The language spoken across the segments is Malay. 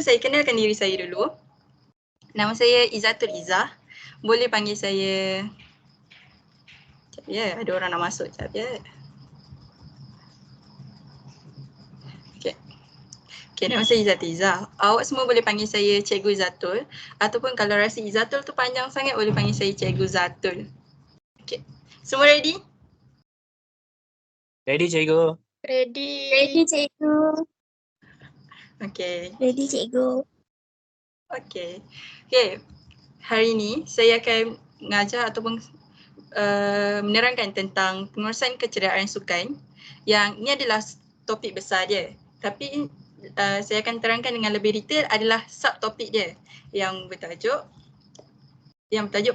saya kenalkan diri saya dulu. Nama saya Izzatul Izzah. Boleh panggil saya... Sekejap ya, ada orang nak masuk. Sekejap ya. Okay, nama saya Izzatul Izzah. Awak semua boleh panggil saya Cikgu Zatul. Ataupun kalau rasa Izzatul tu panjang sangat, boleh panggil saya Cikgu Zatul. Okay. Semua ready? Ready, Cikgu. Ready. Ready, Cikgu. Okay. Ready, Cikgu. Okay. Okay. Hari ini saya akan mengajar ataupun menerangkan tentang pengurusan kecederaan sukan. Yang ini adalah topik besar dia. Tapi saya akan terangkan dengan lebih detail adalah subtopik dia yang bertajuk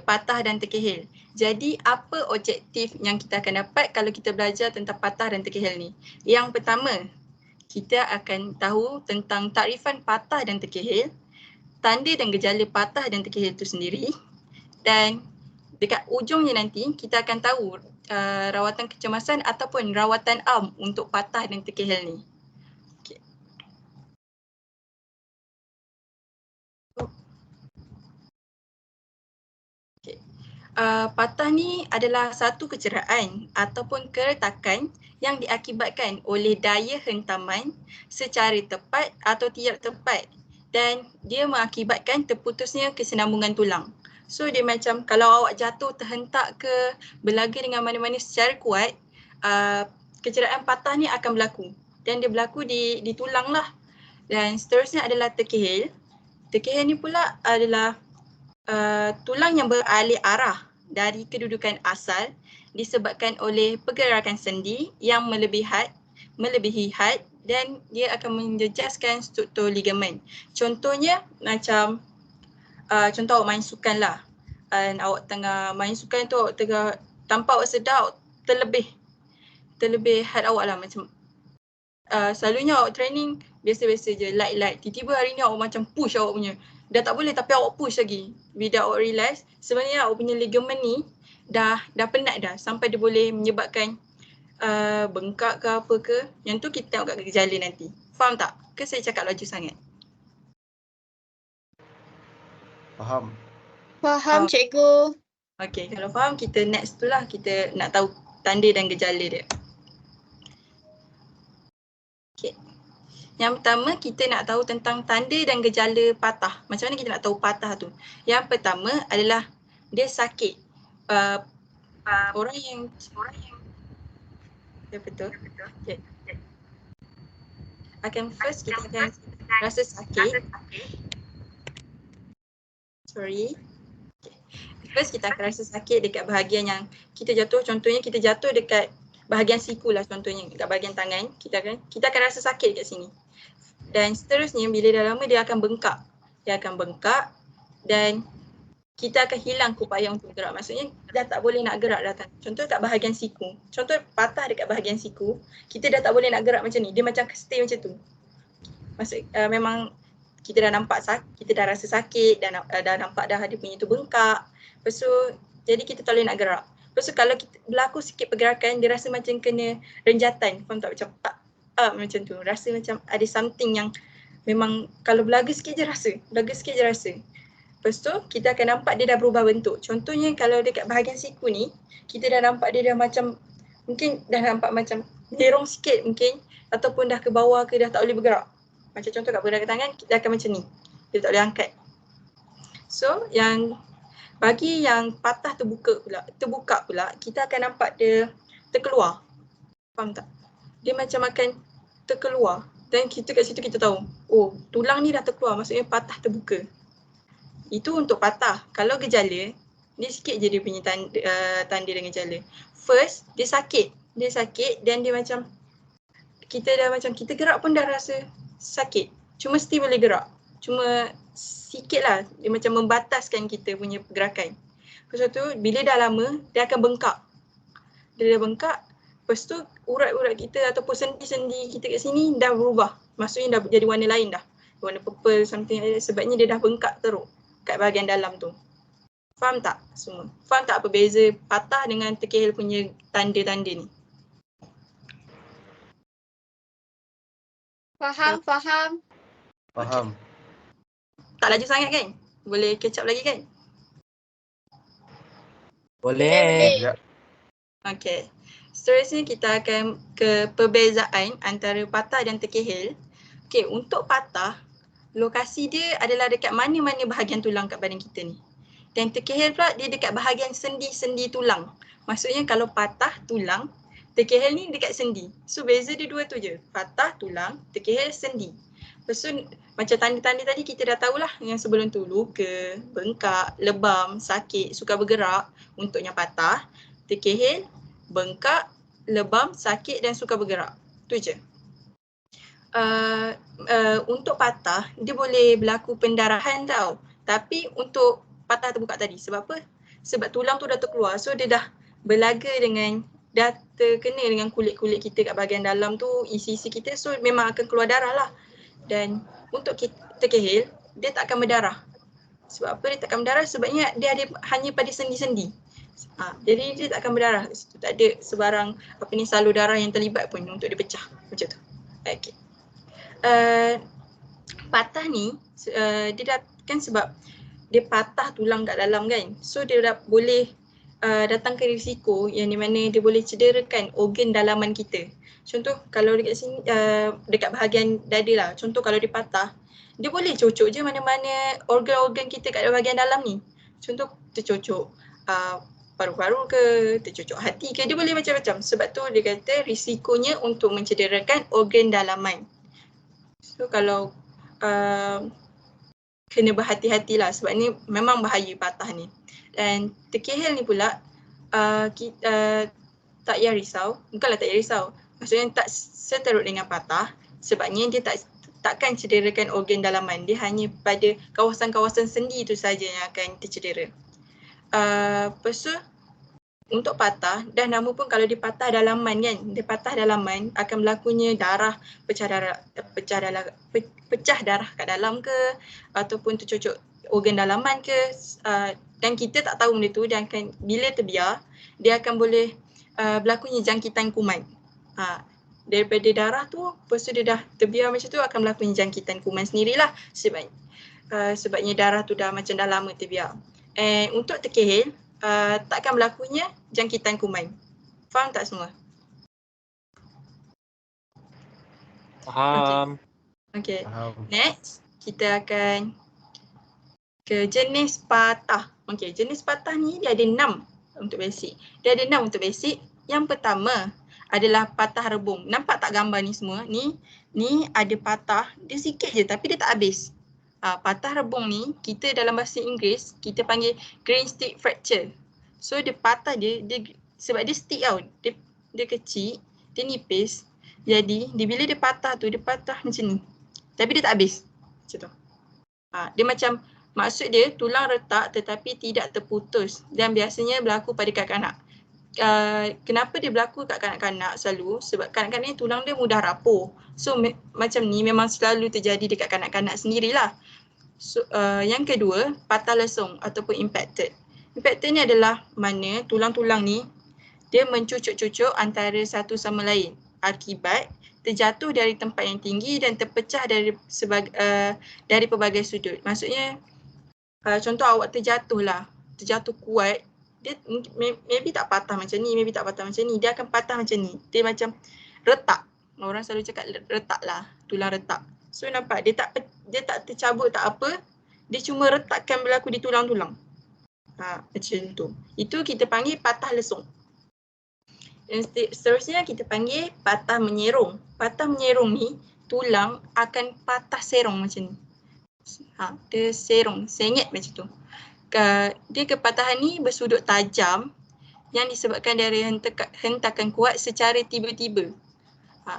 patah dan terkehil. Jadi apa objektif yang kita akan dapat kalau kita belajar tentang patah dan terkehil ni? Yang pertama, kita akan tahu tentang takrifan patah dan terkehil, tanda dan gejala patah dan terkehil itu sendiri, dan dekat ujungnya nanti kita akan tahu rawatan kecemasan ataupun rawatan am untuk patah dan terkehil ni. Patah ni adalah satu kecederaan ataupun keretakan yang diakibatkan oleh daya hentaman secara tepat atau tidak tepat, dan dia mengakibatkan terputusnya kesinambungan tulang. So dia macam kalau awak jatuh terhentak ke berlaga dengan mana-mana secara kuat, kecederaan patah ni akan berlaku, dan dia berlaku di tulang lah. Dan seterusnya adalah terkehil. Terkehil ni pula adalah tulang yang beralih arah dari kedudukan asal disebabkan oleh pergerakan sendi yang melebihi had, dan dia akan menjejaskan struktur ligamen. Contohnya macam contoh awak main sukan lah, awak tengah main sukan tu awak tengah tanpa awak sedar terlebih had awak lah, macam selalunya awak training biasa-biasa je, light. Tiba-tiba hari ni awak macam push awak punya. Dah tak boleh tapi awak push lagi. Bila awak realise sebenarnya awak punya ligamen ni dah penat dah sampai dia boleh menyebabkan bengkak ke apa ke. Yang tu kita tengok kat gejala nanti. Faham tak? Ke saya cakap laju sangat? Faham. Faham, Cikgu. Okay, kalau faham kita next tu lah, kita nak tahu tanda dan gejala dia. Okay. Yang pertama kita nak tahu tentang tanda dan gejala patah. Macam mana kita nak tahu patah tu? Yang pertama adalah dia sakit. Orang yang ya betul. Okay. First kita akan rasa sakit. Sorry. Okay. First kita akan rasa sakit dekat bahagian yang kita jatuh. Contohnya kita jatuh dekat bahagian siku lah, contohnya dekat bahagian tangan. Kita akan rasa sakit dekat sini. Dan seterusnya bila dah lama dia akan bengkak. Dan kita akan hilang keupayaan untuk bergerak. Maksudnya dah tak boleh nak gerak dah. Contoh kat bahagian siku. Contoh patah dekat bahagian siku. Kita dah tak boleh nak gerak macam ni. Dia macam stay macam tu. Maksud memang kita dah nampak kita dah rasa sakit, dah nampak dah dia punya tu bengkak. Lepas tu jadi kita tak boleh nak gerak. Lepas tu kalau kita berlaku sikit pergerakan, dia rasa macam kena renjatan. Faham tak? Macam macam tu. Rasa macam ada something yang memang kalau berlaga sikit je rasa. Lepas tu kita akan nampak dia dah berubah bentuk. Contohnya kalau dekat bahagian siku ni, kita dah nampak dia dah macam, mungkin dah nampak macam lerong sikit mungkin, ataupun dah ke bawah ke dah tak boleh bergerak. Macam contoh kat pergerakan tangan, dia akan macam ni. Dia tak boleh angkat. So bagi yang patah terbuka pula, kita akan nampak dia terkeluar. Faham tak? Dia macam akan terkeluar, dan kita kat situ kita tahu, oh tulang ni dah terkeluar, maksudnya patah terbuka. Itu untuk patah. Kalau gejala, ni sikit je dia punya tanda dan gejala. First, dia sakit dan dia macam kita gerak pun dah rasa sakit. Cuma still boleh gerak. Cuma sikit lah, dia macam membataskan kita punya pergerakan. Lepas tu bila dah lama, dia akan bengkak. Dia dah bengkak, lepas tu urat-urat kita ataupun sendi-sendi kita kat sini dah berubah. Maksudnya dah jadi warna lain dah. Warna purple something, sebabnya dia dah bengkak teruk kat bahagian dalam tu. Faham tak semua? Faham tak apa beza patah dengan terkehil punya tanda-tanda ni? Faham. Faham. Tak laju sangat kan? Boleh catch up lagi kan? Boleh. Ya. Okay. Seterusnya kita akan ke perbezaan antara patah dan terkehel. Okay, untuk patah, lokasi dia adalah dekat mana-mana bahagian tulang kat badan kita ni. Dan terkehel pula dia dekat bahagian sendi-sendi tulang. Maksudnya kalau patah tulang, terkehel ni dekat sendi. So beza dia dua tu je. Patah tulang, terkehel sendi. Lepas tu macam tanda-tanda tadi kita dah tahulah yang sebelum tu, luka, bengkak, lebam, sakit, sukar bergerak. Untuknya patah, terkehel, bengkak, lebam, sakit dan sukar bergerak. Tu je. Untuk patah, dia boleh berlaku pendarahan tau. Tapi untuk patah terbuka tadi, sebab apa? Sebab tulang tu dah terkeluar, so dia dah berlaga dengan, dah terkena dengan kulit-kulit kita kat bahagian dalam tu, isi-isi kita, so memang akan keluar darah lah. Dan untuk terkehel, dia tak akan berdarah. Sebab apa dia tak akan berdarah? Sebabnya dia ada hanya pada sendi-sendi. Jadi dia tak akan berdarah. Tak ada sebarang salur darah yang terlibat pun untuk dia pecah. Macam tu. Okay. Patah ni, dia dah kan sebab dia patah tulang kat dalam kan. So dia dah boleh datangkan risiko yang di mana dia boleh cederakan organ dalaman kita. Contoh kalau dekat sini, dekat bahagian dada lah. Contoh kalau dia patah, dia boleh cocok je mana-mana organ-organ kita kat bahagian dalam ni. Contoh tercocok paru-paru ke, tercocok hati ke, dia boleh macam-macam. Sebab tu dia kata risikonya untuk mencederakan organ dalaman. So kalau kena berhati-hatilah sebab ni memang bahaya patah ni. Dan terkehel ni pula tak payah risau, bukanlah tak payah risau, maksudnya tak seteruk dengan patah sebabnya dia takkan cederakan organ dalaman, dia hanya pada kawasan-kawasan sendi tu saja yang akan tercedera. Lepas tu untuk patah, dah nama pun kalau dia patah dalaman kan, dia patah dalaman akan berlakunya darah, pecah darah kat dalam ke ataupun tercocok organ dalaman ke, dan kita tak tahu benda tu, dan akan bila terbiar dia akan boleh berlakunya jangkitan kuman. Daripada darah tu, lepas tu dia dah terbiar macam tu akan berlakunya jangkitan kuman sendirilah sebabnya darah tu dah macam dah lama terbiar. Untuk terkehel, takkan berlakunya jangkitan kuman. Faham tak semua? Faham. Okay. Faham. Next, kita akan ke jenis patah. Okay, jenis patah ni dia ada 6 untuk basic. Dia ada 6 untuk basic. Yang pertama adalah patah rebung. Nampak tak gambar ni semua? Ni ada patah, dia sikit je tapi dia tak habis. Patah rebung ni, kita dalam bahasa Inggeris, kita panggil green stick fracture. So dia patah dia sebab dia stick tau, dia kecil, dia nipis. Jadi bila dia patah tu, dia patah macam ni. Tapi dia tak habis. Macam tu. Dia macam, maksud dia tulang retak tetapi tidak terputus dan biasanya berlaku pada kanak-kanak. Kenapa dia berlaku kat kanak-kanak selalu? Sebab kanak-kanak ni tulang dia mudah rapuh. So macam ni memang selalu terjadi dekat kanak-kanak sendirilah. So, yang kedua, patah lesung ataupun impacted. Impacted ni adalah mana tulang-tulang ni dia mencucuk-cucuk antara satu sama lain akibat terjatuh dari tempat yang tinggi dan terpecah dari pelbagai sudut. Maksudnya contoh awak terjatuh kuat, dia maybe tak patah macam ni, maybe tak patah macam ni, dia akan patah macam ni. Dia macam retak. Orang selalu cakap retak lah, tulang retak. So nampak dia tak tercabut tak apa, dia cuma retakkan berlaku di tulang-tulang. Macam tu. Itu kita panggil patah lesung. Dan seterusnya kita panggil patah menyerong. Patah menyerong ni tulang akan patah serong macam ni. Dia serong, sengit macam tu. Dia kepatahan ni bersudut tajam yang disebabkan dari hentakan kuat secara tiba-tiba.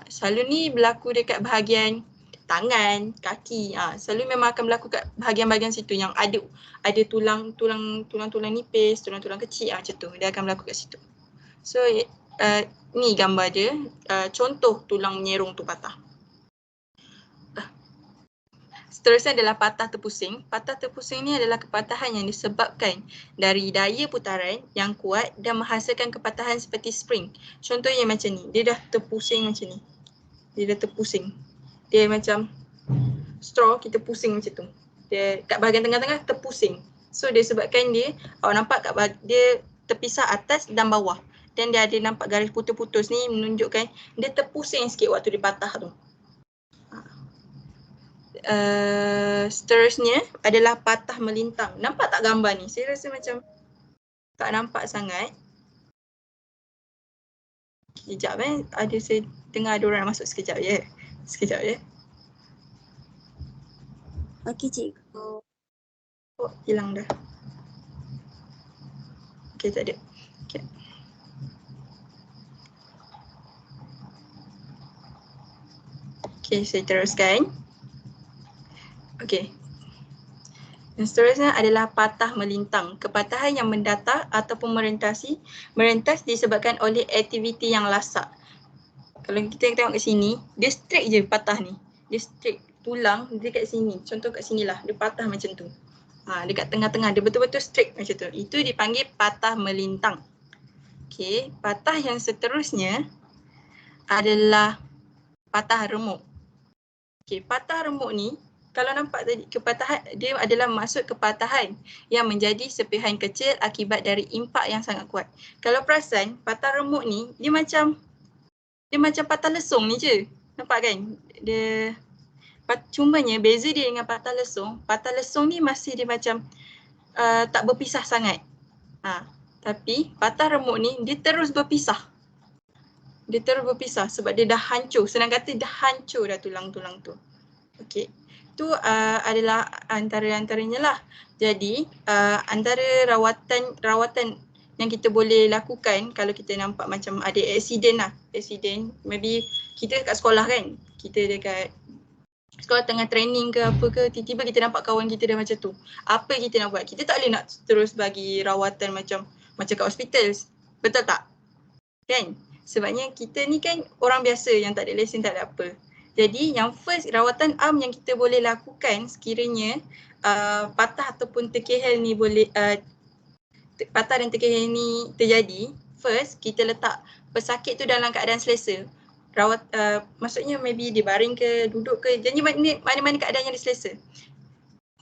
Selalu ni berlaku dekat bahagian tangan, kaki. Selalu memang akan berlaku kat bahagian-bahagian situ yang ada tulang-tulang nipis, tulang-tulang kecil macam tu. Dia akan berlaku kat situ. So ni gambar dia, contoh tulang menyerong tu patah. Seterusnya adalah patah terpusing. Patah terpusing ni adalah kepatahan yang disebabkan dari daya putaran yang kuat dan menghasilkan kepatahan seperti spring. Contohnya macam ni, dia dah terpusing macam ni. Dia dah terpusing. Dia macam straw kita pusing macam tu. Dia kat bahagian tengah-tengah terpusing. So disebabkan dia, awak nampak kat dia terpisah atas dan bawah. Dan dia ada nampak garis putus-putus ni menunjukkan dia terpusing sikit waktu dia patah tu. Seterusnya adalah patah melintang. Nampak tak gambar ni? Saya rasa macam tak nampak sangat. Sekejap ada saya dengar ada orang masuk sekejap je. Sekejap je. Okey cikgu. Oh, hilang dah. Okey, tak ada. Okay. Okay, saya teruskan. Okay. Yang seterusnya adalah patah melintang. Kepatahan yang mendatar ataupun merentas disebabkan oleh aktiviti yang lasak. Kalau kita tengok kat sini, dia straight je patah ni. Dia straight tulang dia kat sini. Contoh kat sinilah, dia patah macam tu. Dekat tengah-tengah, dia betul-betul straight macam tu. Itu dipanggil patah melintang. Okay, patah yang seterusnya adalah patah remuk. Okay, patah remuk ni, kalau nampak tadi, kepatahan dia adalah maksud kepatahan yang menjadi serpihan kecil akibat dari impak yang sangat kuat. Kalau perasan, patah remuk ni, dia macam patah lesung ni je. Nampak kan? Cumanya beza dia dengan patah lesung ni masih dia macam tak berpisah sangat. Tapi patah remuk ni, dia terus berpisah. Sebab dia dah hancur. Senang kata dah hancur dah tulang-tulang tu. Okey. Itu adalah antara-antaranya lah. Jadi antara rawatan yang kita boleh lakukan kalau kita nampak macam ada accident lah. Maybe kita kat sekolah kan. Kita dekat sekolah tengah training ke apa ke, tiba-tiba kita nampak kawan kita dah macam tu. Apa kita nak buat? Kita tak boleh nak terus bagi rawatan macam kat hospital. Betul tak? Kan? Sebabnya kita ni kan orang biasa yang tak ada lesen, tak ada apa. Jadi yang first rawatan am yang kita boleh lakukan sekiranya patah ataupun terkehel ni boleh patah dan terkehel ni terjadi, first kita letak pesakit tu dalam keadaan selesa. Maksudnya maybe dia baring ke, duduk ke, jadi mana-mana keadaan yang dia selesa.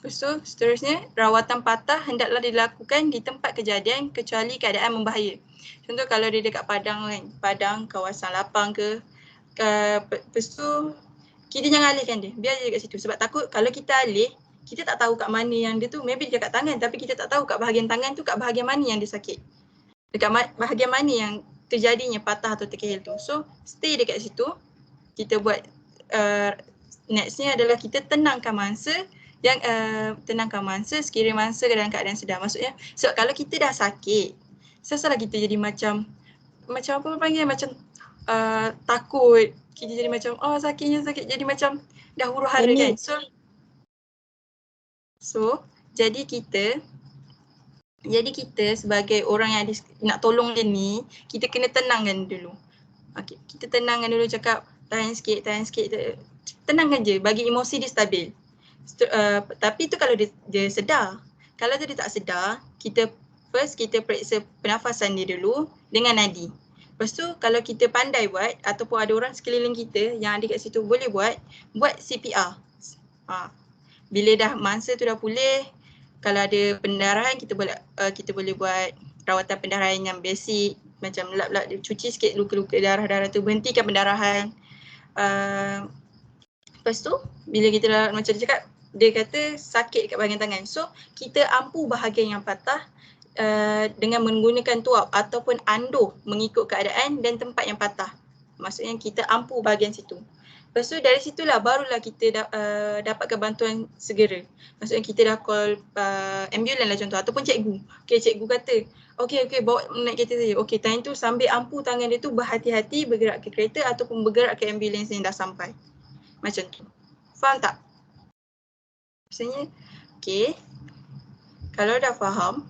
Lepas tu seterusnya rawatan patah hendaklah dilakukan di tempat kejadian kecuali keadaan membahaya. Contoh kalau dia dekat padang kan, padang kawasan lapang ke, lepas tu kita jangan alihkan dia, biar dia dekat situ. Sebab takut kalau kita alih, kita tak tahu kat mana yang dia tu, maybe dia kat tangan tapi kita tak tahu kat bahagian tangan tu kat bahagian mana yang dia sakit. Dekat bahagian mana yang terjadinya patah atau terkehel tu. So stay dekat situ, kita buat nextnya adalah kita tenangkan mangsa sekiranya mangsa dalam keadaan sedar. Maksudnya sebab kalau kita dah sakit, sesalah kita jadi macam apa panggil, macam takut, kita jadi macam sakit, jadi macam dah huru-hara kan. So jadi kita sebagai orang yang nak tolong dia ni, kita kena tenangkan dulu. Okay, kita tenangkan dulu, cakap tahan sikit, tenangkan je, bagi emosi dia stabil. Tapi tu kalau dia sedar. Kalau dia tak sedar, kita periksa pernafasan dia dulu dengan nadi. Lepas tu kalau kita pandai buat ataupun ada orang sekeliling kita yang ada kat situ boleh buat CPR. Bila dah mangsa tu dah pulih, kalau ada pendarahan kita boleh buat rawatan pendarahan yang basic, macam lap-lap, cuci sikit luka-luka darah-darah tu, berhentikan pendarahan. Lepas tu bila kita dah macam dia cakap, dia kata sakit kat bahagian tangan. So kita ampu bahagian yang patah dengan menggunakan tuap ataupun anduh mengikut keadaan dan tempat yang patah. Maksudnya kita ampu bahagian situ. Lepas tu dari situlah barulah kita dapatkan bantuan segera. Maksudnya kita dah call ambulans lah contoh, ataupun cikgu. Okay, cikgu kata okay bawa naik kereta saja. Okay, time tu sambil ampu tangan dia tu berhati-hati bergerak ke kereta ataupun bergerak ke ambulans yang dah sampai. Macam tu. Faham tak? Maksudnya, okay. Kalau dah faham,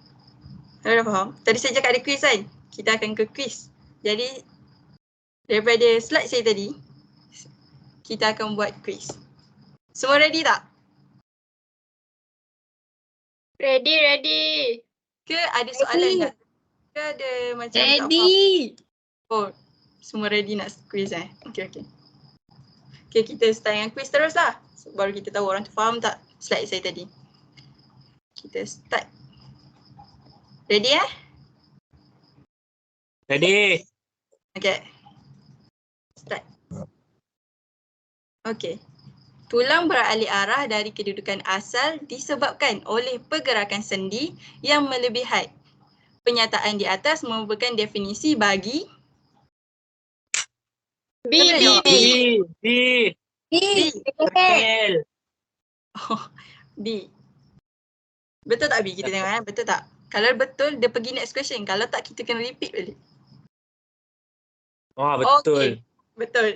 tadi saya cakap ada quiz kan? Kita akan ke quiz. Jadi, daripada slide saya tadi, kita akan buat quiz. Semua ready tak? Ready. Ke ada soalan tak? Ke ada macam tak faham? Ready. Oh, semua ready nak quiz Okay. Okay, kita start dengan quiz terus lah. Baru kita tahu orang tu faham tak slide saya tadi. Kita start. Ready eh? Ready. Okay. Start. Okay. Tulang beralih arah dari kedudukan asal disebabkan oleh pergerakan sendi yang melebihi had. Pernyataan di atas merupakan definisi bagi B. Siapa nak jawab? B. B. B. L. B. Betul tak B? Kita tengok betul tak? Kalau betul dia pergi next question. Kalau tak kita kena repeat balik. Oh, betul. Okay. Betul.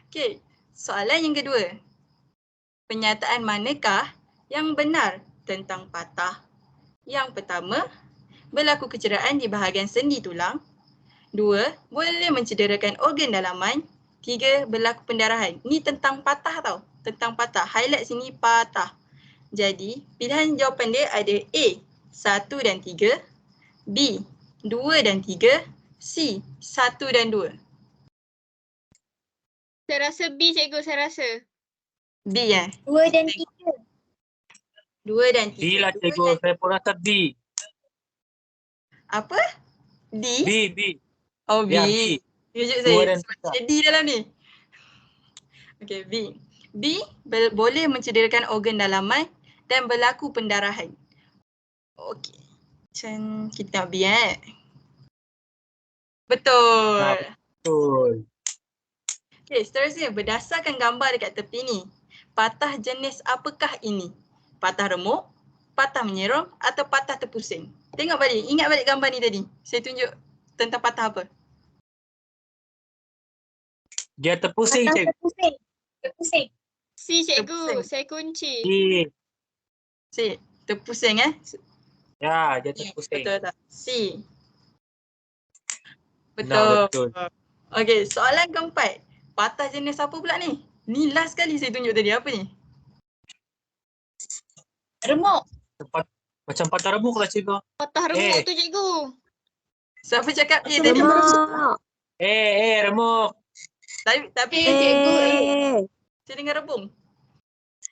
Okay. Soalan yang kedua. Pernyataan manakah yang benar tentang patah? Yang pertama, berlaku kecederaan di bahagian sendi tulang. 2, boleh mencederakan organ dalaman. 3, berlaku pendarahan. Ni tentang patah tau. Tentang patah. Highlight sini patah. Jadi, pilihan jawapan dia ada A, 1 dan 3. B, 2 dan 3. C, 1 dan 2. Saya rasa B, cikgu, saya rasa. B eh? 2 dan 3. 2 dan 3. D lah cikgu. Saya pun rasa B. Apa? D? B. B. Oh, B. Ya, B. Kejut 2 saya. dan Sebab 3. ada D dalam ni. Okay, B. B, boleh mencederakan organ dalaman dan berlaku pendarahan. Okey. Macam kita tengok B eh. Betul. Betul. Okey, seterusnya berdasarkan gambar dekat tepi ni. Patah jenis apakah ini? Patah remuk, patah menyerong atau patah terpusing? Tengok balik, ingat balik gambar ni tadi. Saya tunjuk tentang patah apa? Dia terpusing cikgu. Terpusing. Terpusing. C, cikgu, Terpusing. saya kunci. D. C, terpusing eh. Ya, dia terpusing. Betul tak? C. Nah, Betul. betul. Okey, soalan keempat. Patah jenis apa pula ni? Ni last kali saya tunjuk tadi. Apa ni? Remuk. Macam patah remuk lah cikgu. Patah remuk tu, cikgu. Siapa cakap A tadi? Remuk. Remuk. Tapi cikgu, saya dengar rebung.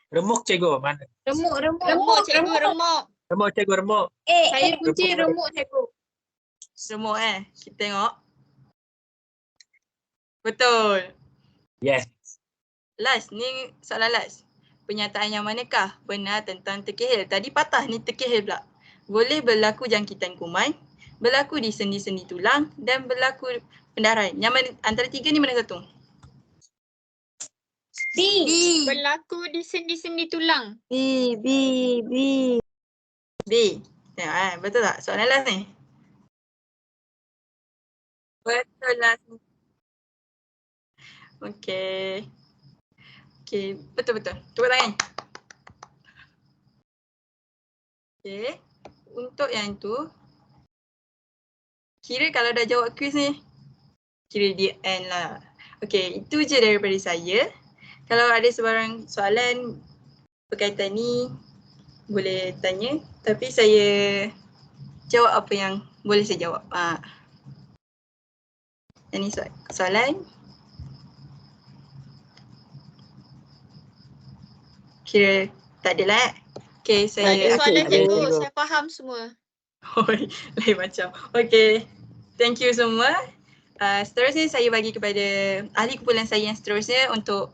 Remuk cikgu. Mana? Remuk. Remuk, cikgu, remuk. Remuk cikgu, remuk. Saya kunci remuk, cikgu. Remuk eh. Kita tengok. Betul. Yes. Last, ni soalan last. Pernyataan yang manakah benar tentang terkehil? Tadi patah, ni terkehil pula. Boleh berlaku jangkitan kuman, berlaku di sendi-sendi tulang dan berlaku pendarahan. Yang mana, antara tiga ni mana satu? B. Berlaku di sendi-sendi tulang. B. B. Tengok betul tak? Soalan last ni. Betul last ni. Okey. Okey, betul-betul. Tepuk tangan. Okey. Untuk yang tu, kira kalau dah jawab quiz ni, kira dia end lah. Okey, itu je daripada saya. Kalau ada sebarang soalan berkaitan ni, boleh tanya. Tapi saya jawab apa yang boleh saya jawab. Yang ni soalan. Kira tak ada lah. Okay, Tak ada saya... soalan, ada, cikgu. cikgu. Saya faham semua. Lain macam. Okay, thank you semua. Seterusnya saya bagi kepada ahli kumpulan saya yang seterusnya untuk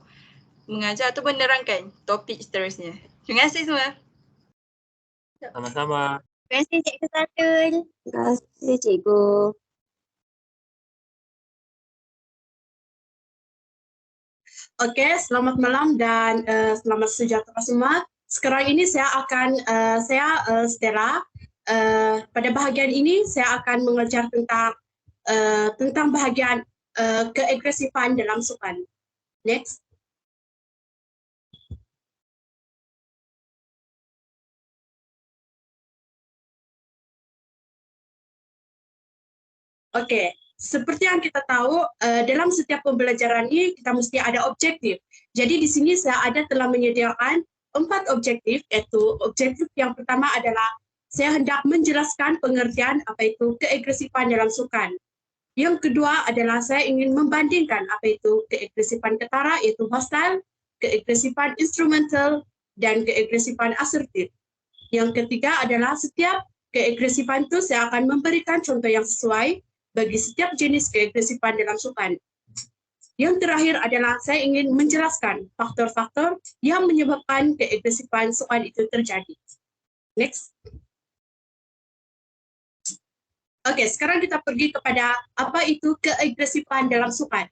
mengajar atau menerangkan topik seterusnya. Terima kasih semua. Sama-sama. Terima kasih Cikgu Satul. Terima kasih Cikgu. Okey, selamat malam dan selamat sejahtera semua. Sekarang ini saya akan, Stella. Pada bahagian ini saya akan mengajar tentang bahagian keagresifan dalam sukan. Next. Okey. Seperti yang kita tahu, dalam setiap pembelajaran ini kita mesti ada objektif. Jadi di sini saya telah menyediakan 4 objektif, iaitu objektif yang pertama adalah saya hendak menjelaskan pengertian apa itu keagresifan dalam sukan. Yang kedua adalah saya ingin membandingkan apa itu keagresifan ketara, iaitu hostile, keagresifan instrumental, dan keagresifan asertif. Yang ketiga adalah setiap keagresifan itu saya akan memberikan contoh yang sesuai bagi setiap jenis keagresifan dalam sukan. Yang terakhir adalah saya ingin menjelaskan faktor-faktor yang menyebabkan keagresifan sukan itu terjadi. Next. Oke, sekarang kita pergi kepada apa itu keagresifan dalam sukan.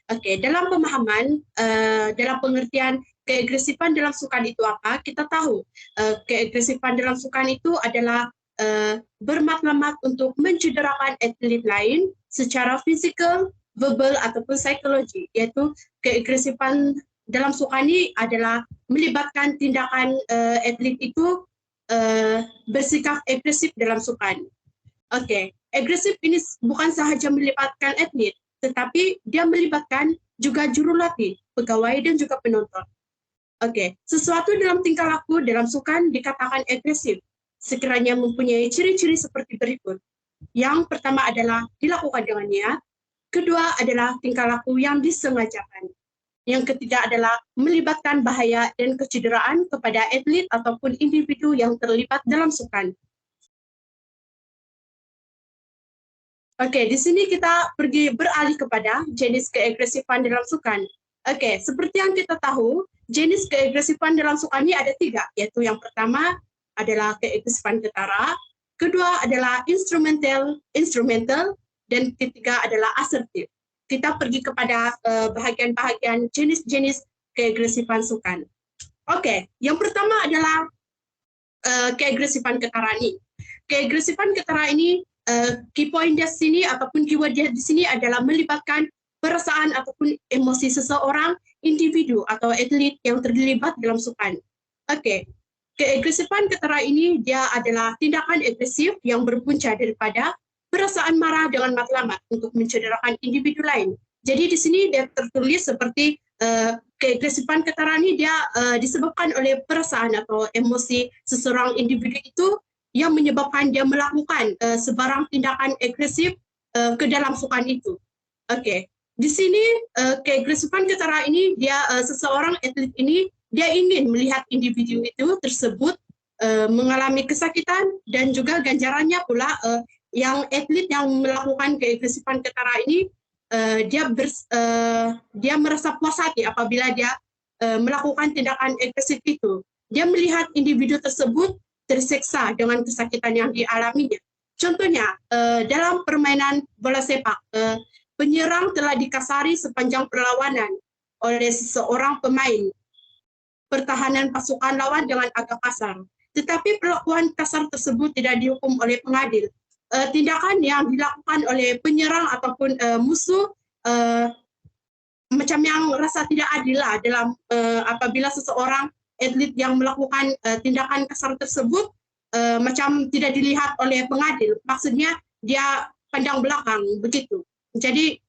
Oke, dalam pemahaman, dalam pengertian keagresifan dalam sukan itu apa, kita tahu keagresifan dalam sukan itu adalah bermaklumat untuk mencederakan atlet lain secara fisikal, verbal, ataupun psikologi, yaitu keagresifan dalam sukan ini adalah melibatkan tindakan atlet itu bersikap agresif dalam sukan. Oke, agresif ini bukan sahaja melibatkan atlet, tetapi dia melibatkan juga jurulatih, pegawai, dan juga penonton. Oke, sesuatu dalam tingkah laku dalam sukan dikatakan agresif sekiranya mempunyai ciri-ciri seperti berikut. Yang pertama adalah dilakukan dengan niat, kedua adalah tingkah laku yang disengajakan. Yang ketiga adalah melibatkan bahaya dan kecederaan kepada atlet ataupun individu yang terlibat dalam sukan. Oke, di sini kita beralih kepada jenis keagresifan dalam sukan. Oke, seperti yang kita tahu, jenis keagresifan dalam sukan ini ada 3, yaitu yang pertama adalah keagresifan ketara, kedua adalah instrumental, dan ketiga adalah asertif. Kita pergi kepada bahagian-bahagian jenis-jenis keagresifan sukan. Oke, yang pertama adalah keagresifan ketara ini. Keagresifan ketara ini, key point di sini ataupun keyword di sini adalah melibatkan perasaan ataupun emosi seseorang, individu atau atlet yang terlibat dalam sukan. Oke, keagresifan ketara ini dia adalah tindakan agresif yang berpunca daripada perasaan marah dengan matlamat untuk mencederakan individu lain. Jadi di sini dia tertulis seperti keagresifan ketara ini dia disebabkan oleh perasaan atau emosi seseorang individu itu yang menyebabkan dia melakukan sebarang tindakan agresif ke dalam sukan itu. Oke, di sini keagresifan ketara ini dia seseorang atlet ini dia ingin melihat individu itu tersebut mengalami kesakitan dan juga ganjarannya pula yang atlet yang melakukan keagresifan ketara ini dia merasa puas hati apabila dia melakukan tindakan agresif itu. Dia melihat individu tersebut tersiksa dengan kesakitan yang dialaminya. Contohnya dalam permainan bola sepak, penyerang telah dikasari sepanjang perlawanan oleh seseorang pemain. Pertahanan pasukan lawan dengan agak kasar. Tetapi perlakuan kasar tersebut tidak dihukum oleh pengadil. Tindakan yang dilakukan oleh penyerang ataupun musuh macam yang rasa tidak adil lah dalam apabila seseorang atlet yang melakukan tindakan kasar tersebut macam tidak dilihat oleh pengadil. Maksudnya dia pandang belakang begitu. Jadi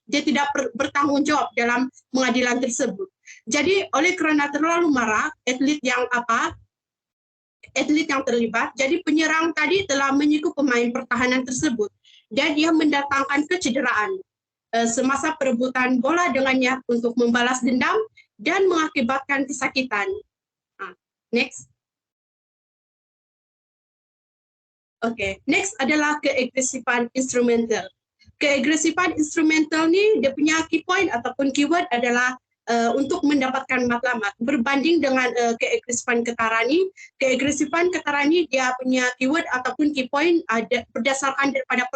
dia tidak bertanggung jawab dalam pengadilan tersebut. Jadi oleh kerana terlalu marah atlet yang terlibat, jadi penyerang tadi telah menyikut pemain pertahanan tersebut dan dia mendatangkan kecederaan semasa perebutan bola dengannya untuk membalas dendam dan mengakibatkan kesakitan. Next. Oke, next adalah keagresifan instrumental. Keagresifan instrumental ni dia punya key point ataupun keyword adalah untuk mendapatkan matlamat. Berbanding dengan keagresifan ketara ni, keagresifan ketara ni dia punya keyword ataupun key point berdasarkan daripada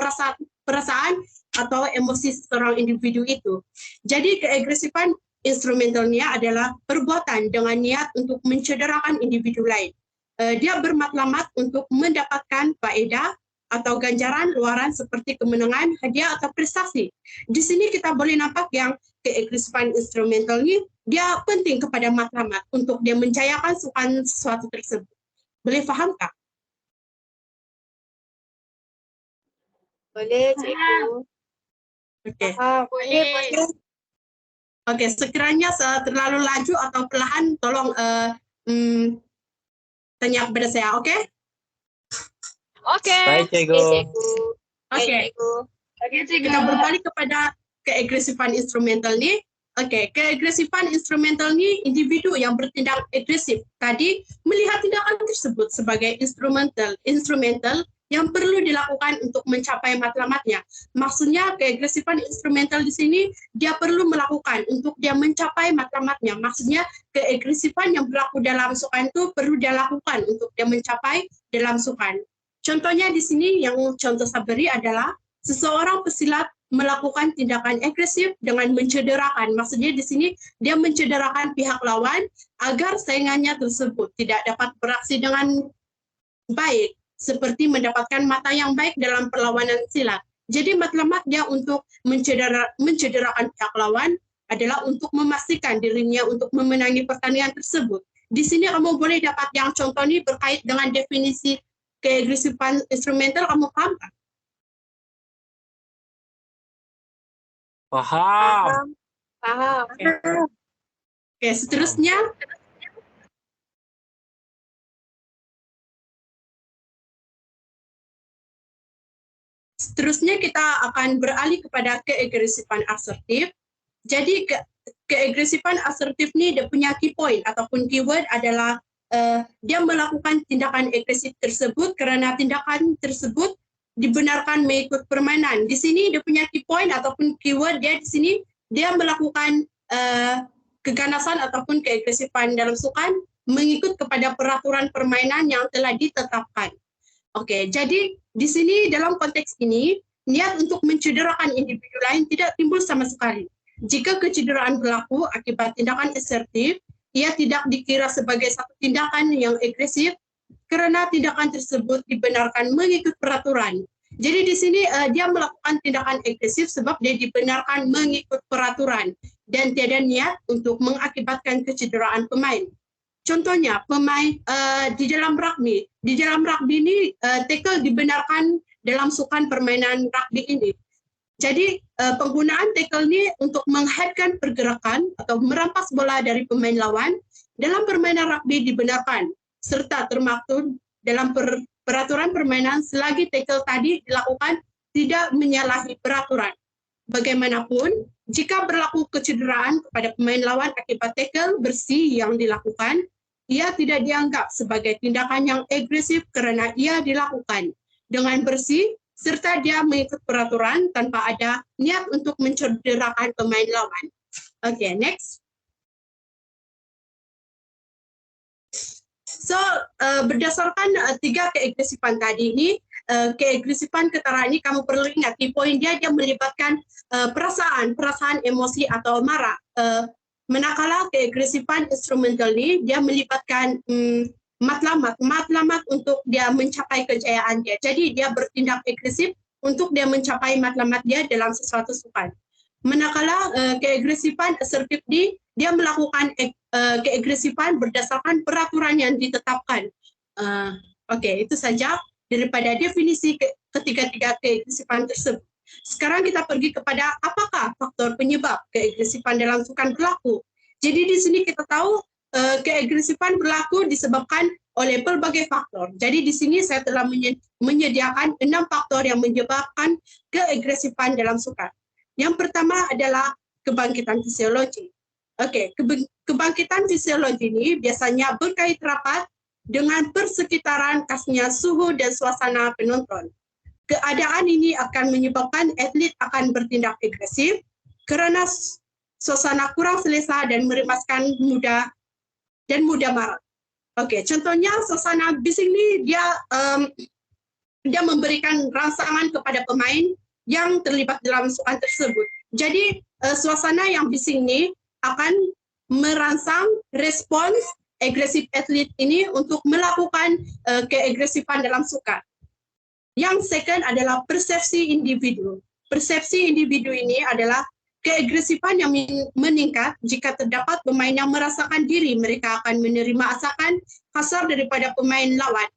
perasaan atau emosi seorang individu itu. Jadi keagresifan instrumentalnya adalah perbuatan dengan niat untuk mencederakan individu lain. Dia bermatlamat untuk mendapatkan faedah atau ganjaran luaran seperti kemenangan, hadiah atau prestasi. Di sini kita boleh nampak yang keagresifan instrumental ini dia penting kepada matlamat untuk dia menjayakan sesuatu tersebut. Boleh faham tak? Boleh, cikgu. Okey. Boleh. Okey, sekiranya terlalu laju atau perlahan tolong tanya kepada saya, okey? Okey. Baik, cikgu. Okey. Cikgu. Kita berbalik kepada keagresifan instrumental ni. Oke, keagresifan instrumental ini individu yang bertindak agresif tadi melihat tindakan tersebut sebagai instrumental yang perlu dilakukan untuk mencapai matlamatnya. Maksudnya keagresifan instrumental di sini dia perlu melakukan untuk dia mencapai matlamatnya. Maksudnya keagresifan yang berlaku dalam sukan itu perlu dia lakukan untuk dia mencapai dalam sukan. Contohnya di sini yang contoh saya beri adalah seseorang pesilat melakukan tindakan agresif dengan mencederakan. Maksudnya di sini dia mencederakan pihak lawan agar saingannya tersebut tidak dapat beraksi dengan baik, seperti mendapatkan mata yang baik dalam perlawanan silat. Jadi matlamat dia untuk mencederakan pihak lawan adalah untuk memastikan dirinya untuk memenangi pertandingan tersebut. Di sini kamu boleh dapat yang contoh ini berkait dengan definisi keagresifan instrumental, kamu paham kan? Paham. Paham. Oke, seterusnya kita akan beralih kepada keagresifan asertif. Jadi keagresifan asertif ini dia punya key point ataupun keyword adalah dia melakukan tindakan agresif tersebut karena tindakan tersebut dibenarkan mengikut permainan. Di sini dia punya key point ataupun keyword dia di sini dia melakukan keganasan ataupun keagresifan dalam sukan mengikut kepada peraturan permainan yang telah ditetapkan. Oke, jadi di sini dalam konteks ini niat untuk mencederakan individu lain tidak timbul sama sekali. Jika kecederaan berlaku akibat tindakan asertif, ia tidak dikira sebagai satu tindakan yang agresif karena tindakan tersebut dibenarkan mengikut peraturan. Jadi di sini dia melakukan tindakan agresif sebab dia dibenarkan mengikut peraturan dan tiada niat untuk mengakibatkan kecederaan pemain. Contohnya pemain di dalam rugby ini tackle dibenarkan dalam sukan permainan rugby ini. Jadi penggunaan tackle ini untuk menghadkan pergerakan atau merampas bola dari pemain lawan dalam permainan rugby dibenarkan serta termaktub dalam peraturan permainan selagi tackle tadi dilakukan tidak menyalahi peraturan. Bagaimanapun, jika berlaku kecederaan kepada pemain lawan akibat tackle bersih yang dilakukan, ia tidak dianggap sebagai tindakan yang agresif karena ia dilakukan dengan bersih serta dia mengikut peraturan tanpa ada niat untuk mencederakan pemain lawan. Oke, next. So, berdasarkan tiga keagresifan tadi ini, keagresifan ketara ini kamu perlu ingat, di poin dia melibatkan perasaan emosi atau marah. Manakala keagresifan instrumental ini, dia melibatkan matlamat untuk dia mencapai kejayaan dia. Jadi dia bertindak agresif untuk dia mencapai matlamat dia dalam sesuatu sukan. Manakala keagresifan asertif ini, dia melakukan keagresifan berdasarkan peraturan yang ditetapkan. Oke, itu saja daripada definisi ketiga-tiga keagresifan tersebut. Sekarang kita pergi kepada apakah faktor penyebab keagresifan dalam sukan berlaku. Jadi di sini kita tahu keagresifan berlaku disebabkan oleh berbagai faktor. Jadi di sini saya telah menyediakan 6 faktor yang menyebabkan keagresifan dalam sukan. Yang pertama adalah kebangkitan fisiologi. Oke, kebangkitan fisiologi ini biasanya berkait rapat dengan persekitaran khasnya suhu dan suasana penonton. Keadaan ini akan menyebabkan atlet akan bertindak agresif karena suasana kurang selesa dan meremaskan mudah marah. Oke, contohnya suasana bising ini dia memberikan rangsangan kepada pemain yang terlibat dalam sukan tersebut. Jadi suasana yang bising ini akan merangsang respons agresif atlet ini untuk melakukan keagresifan dalam sukan. Yang second adalah persepsi individu. Persepsi individu ini adalah keagresifan yang meningkat jika terdapat pemain yang merasakan diri mereka akan menerima asakan kasar daripada pemain lawan.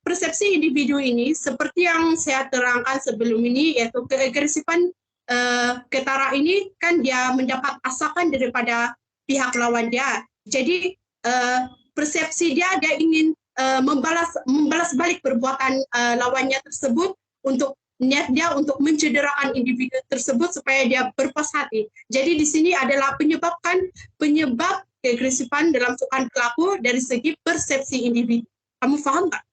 Persepsi individu ini seperti yang saya terangkan sebelum ini, yaitu keagresifan ketara ini kan dia mendapat asakan daripada pihak lawan dia. Jadi persepsi dia ingin membalas balik perbuatan lawannya tersebut untuk niat dia untuk mencederakan individu tersebut supaya dia berpuas hati. Jadi di sini adalah penyebab keagresifan dalam sukan pelaku dari segi persepsi individu. Kamu paham nggak?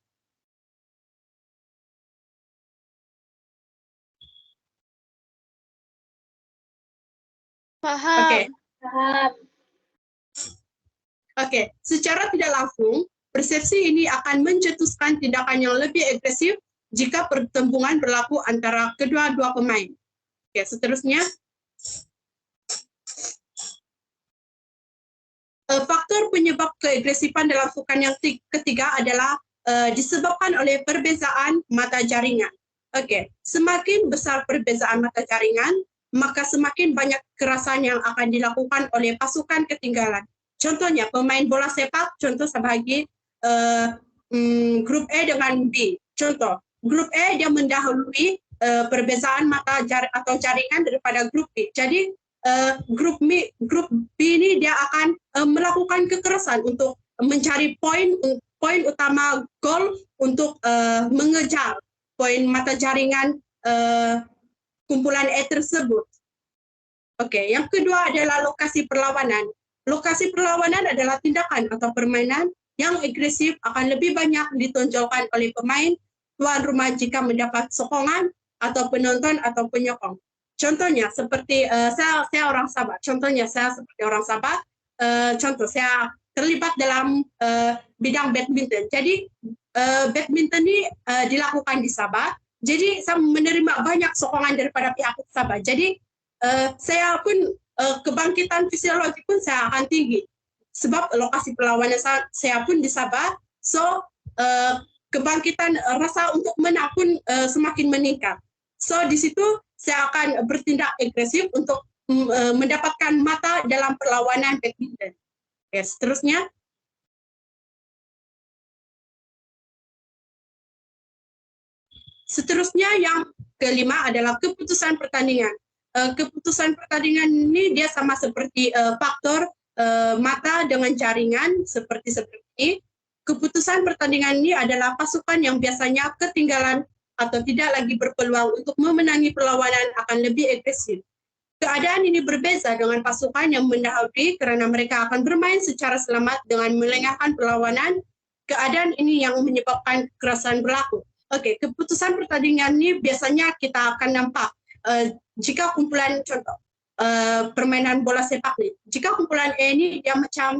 Paham. Oke. Paham. Oke, secara tidak langsung, persepsi ini akan mencetuskan tindakan yang lebih agresif jika pertempuran berlaku antara kedua-dua pemain. Oke, seterusnya. Faktor penyebab keagresifan dalam sukan yang ketiga adalah disebabkan oleh perbezaan mata jaringan. Oke, semakin besar perbezaan mata jaringan, maka semakin banyak kekerasan yang akan dilakukan oleh pasukan ketinggalan. Contohnya pemain bola sepak, contoh sebagai grup A dengan B. Contoh, grup A dia mendahului perbezaan mata jaringan daripada grup B. Jadi grup B ini dia akan melakukan kekerasan untuk mencari poin utama gol untuk mengejar poin mata jaringan kumpulan E tersebut. Oke, yang kedua adalah lokasi perlawanan. Lokasi perlawanan adalah tindakan atau permainan yang agresif akan lebih banyak ditonjolkan oleh pemain tuan rumah jika mendapat sokongan atau penonton atau penyokong. Contohnya seperti saya orang Sabah. Contohnya saya seperti orang Sabah. Contoh saya terlibat dalam bidang badminton. Jadi badminton ini dilakukan di Sabah. Jadi saya menerima banyak sokongan daripada pihak Sabah. Jadi saya pun kebangkitan fisiologi pun saya akan tinggi. Sebab lokasi perlawanan saya pun di Sabah. So kebangkitan rasa untuk menang pun semakin meningkat. So di situ saya akan bertindak agresif untuk mendapatkan mata dalam perlawanan badminton. Oke, seterusnya. Seterusnya yang kelima adalah keputusan pertandingan. Keputusan pertandingan ini dia sama seperti faktor mata dengan jaringan seperti ini. Keputusan pertandingan ini adalah pasukan yang biasanya ketinggalan atau tidak lagi berpeluang untuk memenangi perlawanan akan lebih agresif. Keadaan ini berbeza dengan pasukan yang mendahului karena mereka akan bermain secara selamat dengan melengahkan perlawanan. Keadaan ini yang menyebabkan kekerasan berlaku. Oke, keputusan pertandingan ini biasanya kita akan nampak jika kumpulan contoh permainan bola sepak nih. Jika kumpulan E ini dia macam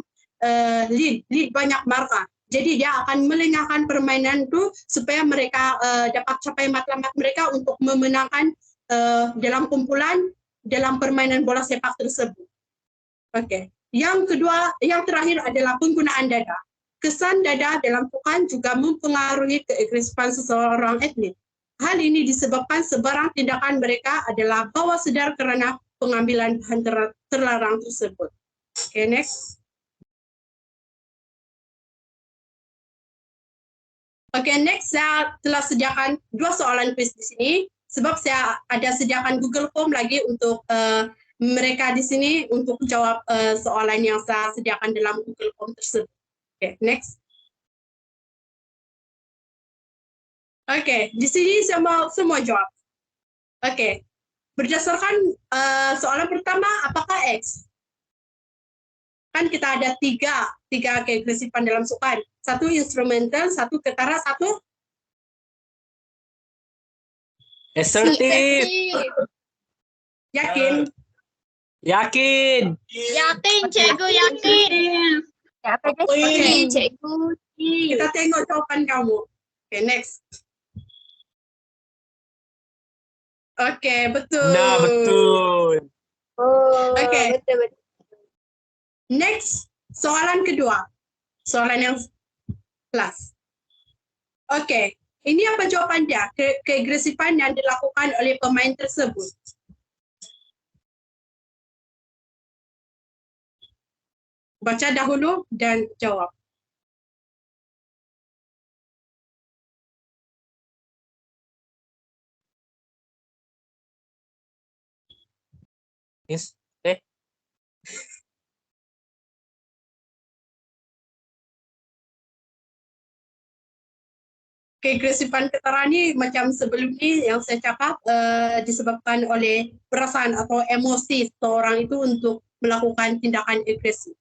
lead banyak marka. Jadi dia akan melengahkan permainan itu supaya mereka dapat capai matlamat mereka untuk memenangkan dalam kumpulan dalam permainan bola sepak tersebut. Oke. Yang kedua, yang terakhir adalah penggunaan dada. Kesan dada dalam sukan juga mempengaruhi keagresifan seseorang atlet. Hal ini disebabkan sebarang tindakan mereka adalah bawah sadar karena pengambilan bahan terlarang tersebut. Oke, next. Oke, next saya telah sediakan 2 soalan quiz di sini. Sebab saya ada sediakan Google Form lagi untuk mereka di sini untuk jawab soalan yang saya sediakan dalam Google Form tersebut. Oke, next. Oke, di sini semua jawab. Oke, berdasarkan soalan pertama, apakah X? Kan kita ada tiga keagresifan dalam sukan. 1 instrumental, 1 ketara, 1 assertive. yakin. Yakin. Yakin, cikgu yakin. Apa dah? Oke. Cikgu. Kita tengok jawaban kamu. Oke, next. Oke, betul. Nah, betul. Oh, Oke. betul. Next, soalan kedua. Soalan yang plus. Oke, ini apa jawabannya? Keagresifan yang dilakukan oleh pemain tersebut. Baca dahulu dan jawab. Yes. keagresifan ketara ni macam sebelum ni yang saya cakap disebabkan oleh perasaan atau emosi seseorang itu untuk melakukan tindakan agresif.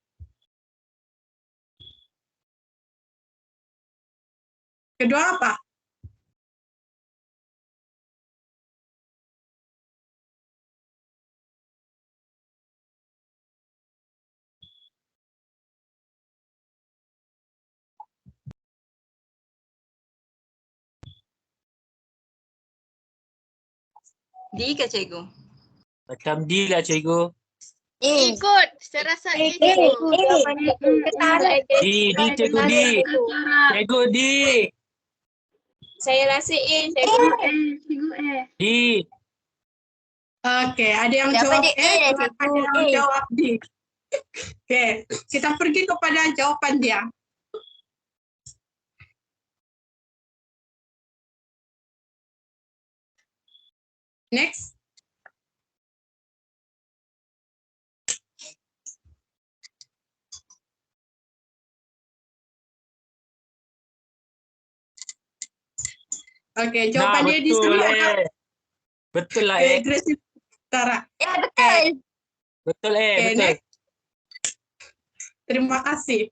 Kedua apa? D ke cikgu? Macam D lah cikgu. Ikut. Saya rasa A cikgu. D cikgu D. Cikgu D. Saya rasa A, cikgu. D. Okey, ada yang Jawapan jawab dia A, A, cikgu. ada yang A. jawab D. Okey, kita pergi kepada jawapan dia. Next. Okey, jawapan dia di betul sini ada Betul lah agresif ketara. Ya, betul. Betul Okey, betul. next. Terima kasih.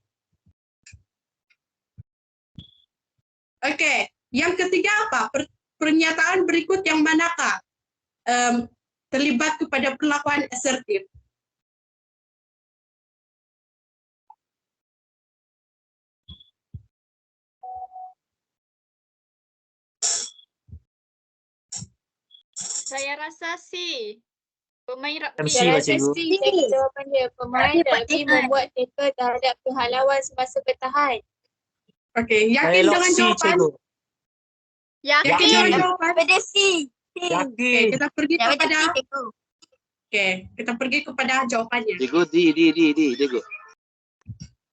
Okey, yang ketiga apa? Pernyataan berikut yang manakah terlibat kepada perlakuan asertif? Saya rasa C. Pemain rugby. MC lah Saya rasa cikgu. C, cikgu jawapan dia. Pemain rugby membuat tackle terhadap pahlawan semasa bertahan. Okey, Saya yakin lock dengan C jawapan? cikgu. Yakin Yakin. dengan jawapan? Pada C. Okey, Yakin. kita pergi Jawapan kepada C, cikgu. kita pergi kepada jawapannya. Cikgu, D, cikgu.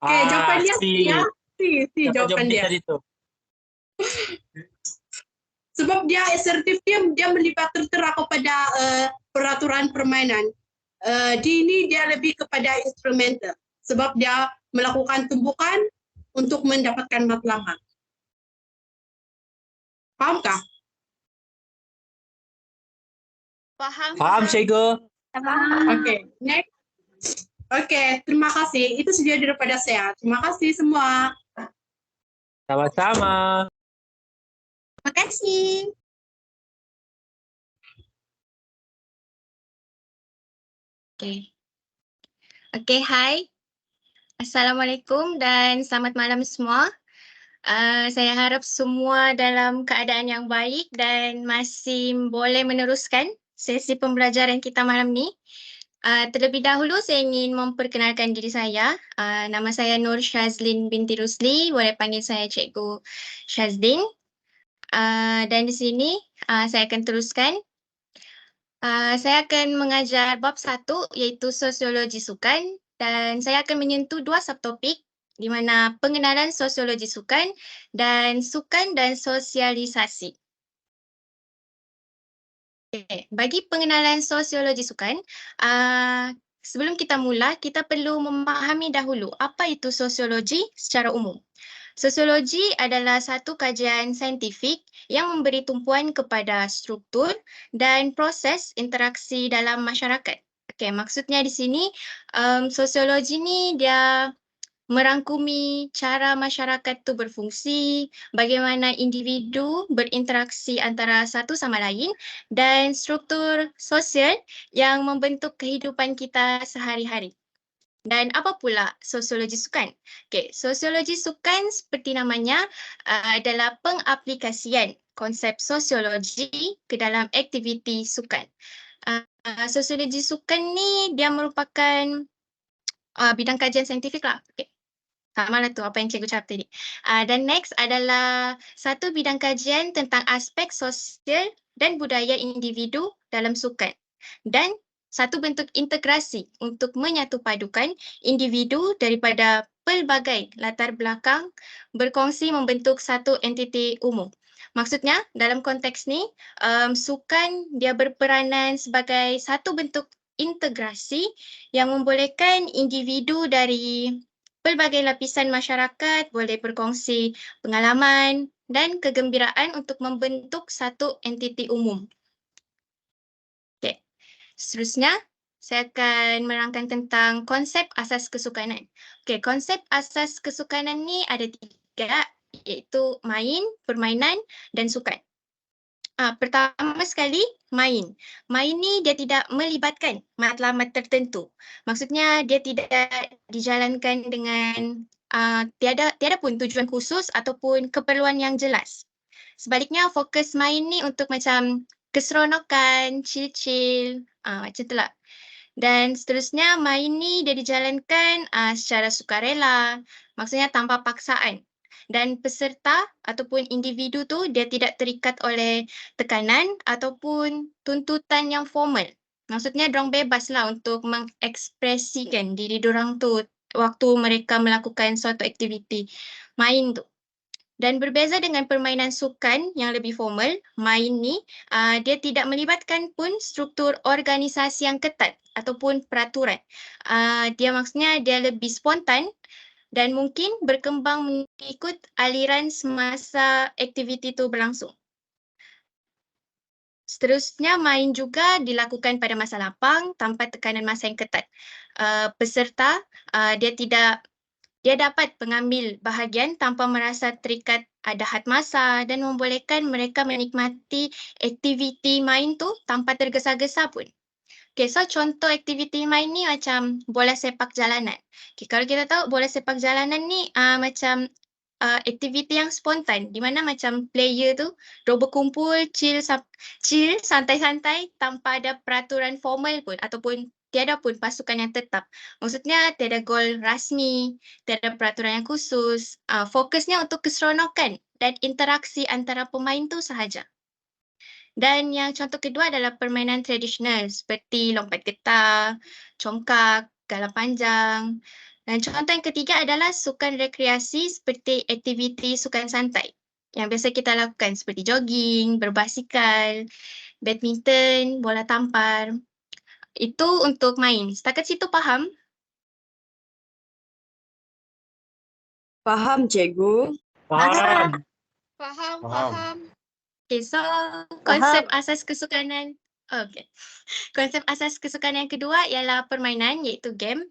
Okey, jawapan dia C. C ya. C jawapan dia. Tadi tu. Sebab dia asertif, dia melibat tertera kepada peraturan permainan. D ini dia lebih kepada instrumental. Sebab dia melakukan tumbukan untuk mendapatkan matlamat. Fahamkah? Faham cikgu. Okey, next. Okey, terima kasih. Itu saja daripada saya. Terima kasih semua. Sama-sama. Terima kasih. Okay. Okay, hai. Assalamualaikum dan selamat malam semua. Saya harap semua dalam keadaan yang baik dan masih boleh meneruskan sesi pembelajaran kita malam ni. Terlebih dahulu saya ingin memperkenalkan diri saya. Nama saya Nur Shazlin binti Rusli, boleh panggil saya Cikgu Shazlin. Dan di sini saya akan teruskan. Saya akan mengajar bab 1 iaitu sosiologi sukan dan saya akan menyentuh 2 subtopik di mana pengenalan sosiologi sukan dan sosialisasi. Okay. Bagi pengenalan sosiologi sukan, sebelum kita mula, kita perlu memahami dahulu apa itu sosiologi secara umum. Sosiologi adalah satu kajian saintifik yang memberi tumpuan kepada struktur dan proses interaksi dalam masyarakat. Okey, maksudnya di sini sosiologi ni dia merangkumi cara masyarakat tu berfungsi, bagaimana individu berinteraksi antara satu sama lain dan struktur sosial yang membentuk kehidupan kita sehari-hari. Dan apa pula sosiologi sukan? Okey, sosiologi sukan seperti namanya adalah pengaplikasian konsep sosiologi ke dalam aktiviti sukan. Sosiologi sukan ni dia merupakan bidang kajian saintifik lah. Okay. Sama lah tu apa yang cikgu cakap tadi. Dan next adalah satu bidang kajian tentang aspek sosial dan budaya individu dalam sukan. Dan satu bentuk integrasi untuk menyatupadukan individu daripada pelbagai latar belakang berkongsi membentuk satu entiti umum. Maksudnya dalam konteks ni, sukan dia berperanan sebagai satu bentuk integrasi yang membolehkan individu dari pelbagai lapisan masyarakat boleh berkongsi pengalaman dan kegembiraan untuk membentuk satu entiti umum. Okay. Seterusnya, saya akan menerangkan tentang konsep asas kesukanan. Okay, konsep asas kesukanan ni ada 3, iaitu main, permainan dan sukan. Pertama sekali, main. Main ni dia tidak melibatkan matlamat tertentu. Maksudnya dia tidak dijalankan dengan tiada pun tujuan khusus ataupun keperluan yang jelas. Sebaliknya fokus main ni untuk macam keseronokan, chill-chill, macam tu lah. Dan seterusnya main ni dia dijalankan secara sukarela, maksudnya tanpa paksaan. Dan peserta ataupun individu tu dia tidak terikat oleh tekanan ataupun tuntutan yang formal. Maksudnya dorang bebas lah untuk mengekspresikan diri dorang tu waktu mereka melakukan suatu aktiviti main tu. Dan berbeza dengan permainan sukan yang lebih formal, main ni dia tidak melibatkan pun struktur organisasi yang ketat ataupun peraturan. Dia maksudnya dia lebih spontan dan mungkin berkembang mengikut aliran semasa aktiviti itu berlangsung. Seterusnya, main juga dilakukan pada masa lapang tanpa tekanan masa yang ketat. Peserta dia dapat mengambil bahagian tanpa merasa terikat ada had masa dan membolehkan mereka menikmati aktiviti main tu tanpa tergesa-gesa pun. Okay, so contoh aktiviti main ni macam bola sepak jalanan. Okay, kalau kita tahu bola sepak jalanan ni macam aktiviti yang spontan di mana macam player tu dia berkumpul chill santai-santai tanpa ada peraturan formal pun ataupun tiada pun pasukan yang tetap. Maksudnya tiada gol rasmi, tiada peraturan yang khusus. Fokusnya untuk keseronokan dan interaksi antara pemain tu sahaja. Dan yang contoh kedua adalah permainan tradisional seperti lompat getah, congkak, galah panjang. Dan contoh yang ketiga adalah sukan rekreasi seperti aktiviti sukan santai yang biasa kita lakukan seperti jogging, berbasikal, badminton, bola tampar. Itu untuk main. Setakat situ faham? Faham, cikgu. Faham. Faham. Okay, so konsep asas kesukanan. Okay. Konsep asas kesukanan yang kedua ialah permainan iaitu game.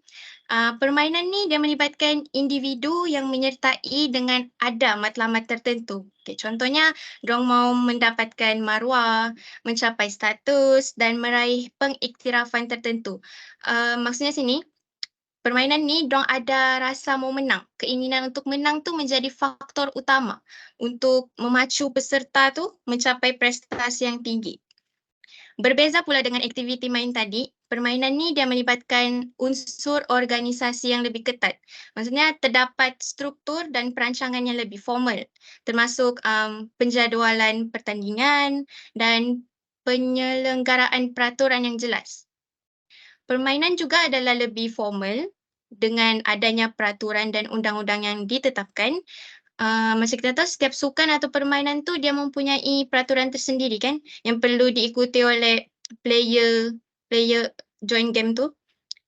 Permainan ni dia melibatkan individu yang menyertai dengan ada matlamat tertentu. Okay, contohnya, dorang mau mendapatkan maruah, mencapai status dan meraih pengiktirafan tertentu. Maksudnya sini, permainan ni dorang ada rasa mau menang. Keinginan untuk menang tu menjadi faktor utama untuk memacu peserta tu mencapai prestasi yang tinggi. Berbeza pula dengan aktiviti main tadi, permainan ni dia melibatkan unsur organisasi yang lebih ketat. Maksudnya terdapat struktur dan perancangan yang lebih formal, termasuk penjadualan pertandingan dan penyelenggaraan peraturan yang jelas. Permainan juga adalah lebih formal dengan adanya peraturan dan undang-undang yang ditetapkan. Macam kita tahu, setiap sukan atau permainan tu dia mempunyai peraturan tersendiri kan yang perlu diikuti oleh player join game tu.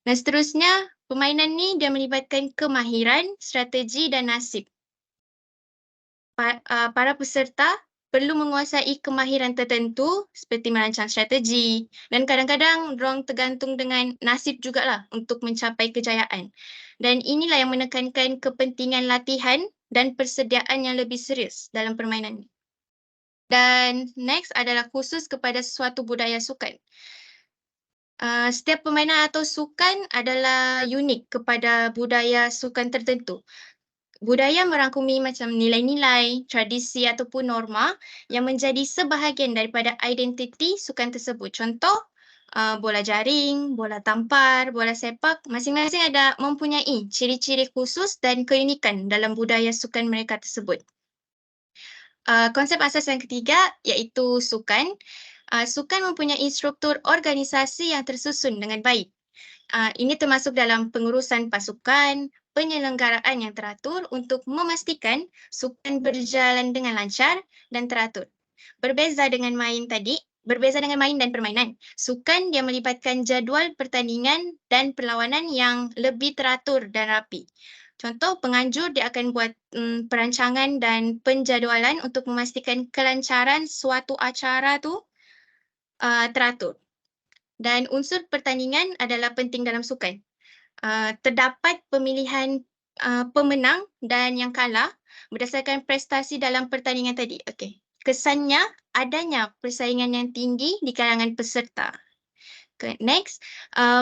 Dan seterusnya, permainan ni dia melibatkan kemahiran, strategi dan nasib. Para peserta perlu menguasai kemahiran tertentu seperti merancang strategi dan kadang-kadang dorang tergantung dengan nasib jugalah untuk mencapai kejayaan. Dan inilah yang menekankan kepentingan latihan dan persediaan yang lebih serius dalam permainan ini. Dan next adalah khusus kepada sesuatu budaya sukan. Setiap permainan atau sukan adalah unik kepada budaya sukan tertentu. Budaya merangkumi macam nilai-nilai, tradisi ataupun norma yang menjadi sebahagian daripada identiti sukan tersebut. Contoh, bola jaring, bola tampar, bola sepak, masing-masing ada mempunyai ciri-ciri khusus dan keunikan dalam budaya sukan mereka tersebut. Konsep asas yang ketiga iaitu sukan. Sukan mempunyai struktur organisasi yang tersusun dengan baik. Ini termasuk dalam pengurusan pasukan, penyelenggaraan yang teratur untuk memastikan sukan berjalan dengan lancar dan teratur. Berbeza dengan main dan permainan, sukan dia melibatkan jadual pertandingan dan perlawanan yang lebih teratur dan rapi. Contoh, penganjur dia akan buat perancangan dan penjadualan untuk memastikan kelancaran suatu acara tu teratur. Dan unsur pertandingan adalah penting dalam sukan. Terdapat pemilihan pemenang dan yang kalah berdasarkan prestasi dalam pertandingan tadi. Okey. Kesannya adanya persaingan yang tinggi di kalangan peserta. Next,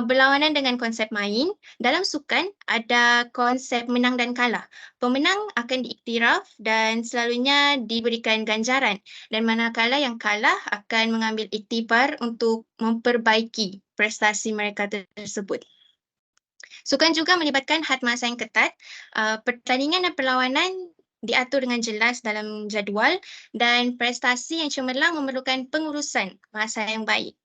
berlawanan dengan konsep main. Dalam sukan ada konsep menang dan kalah. Pemenang akan diiktiraf dan selalunya diberikan ganjaran, dan manakala yang kalah akan mengambil iktibar untuk memperbaiki prestasi mereka tersebut. Sukan juga melibatkan had masa yang ketat. Pertandingan dan perlawanan diatur dengan jelas dalam jadual, dan prestasi yang cemerlang memerlukan pengurusan masa yang baik.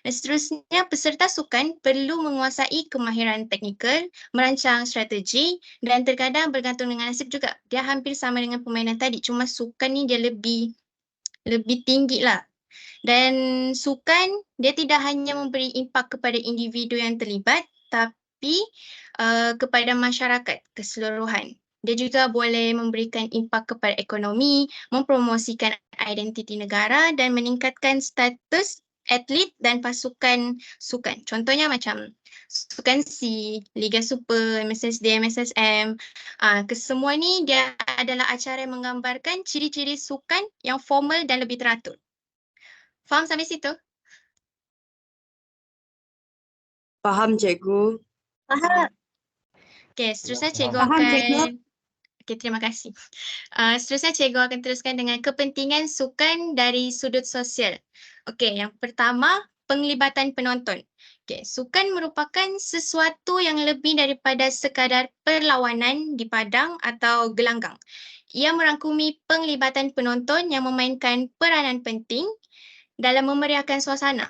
Dan seterusnya, peserta sukan perlu menguasai kemahiran teknikal, merancang strategi, dan terkadang bergantung dengan nasib juga. Dia hampir sama dengan permainan tadi, cuma sukan ni dia lebih tinggi lah. Dan sukan dia tidak hanya memberi impak kepada individu yang terlibat, tapi kepada masyarakat keseluruhan. Dia juga boleh memberikan impak kepada ekonomi, mempromosikan identiti negara dan meningkatkan status atlet dan pasukan sukan. Contohnya macam Sukan C, Liga Super, MSSD, MSSM. Kesemua ni dia adalah acara yang menggambarkan ciri-ciri sukan yang formal dan lebih teratur. Faham sampai situ? Faham, cikgu. Faham. Okey, seterusnya cikgu Faham, akan... cikgu. Okey, terima kasih. Seterusnya cikgu akan teruskan dengan kepentingan sukan dari sudut sosial. Okey, yang pertama, penglibatan penonton. Okey, sukan merupakan sesuatu yang lebih daripada sekadar perlawanan di padang atau gelanggang. Ia merangkumi penglibatan penonton yang memainkan peranan penting dalam memeriahkan suasana.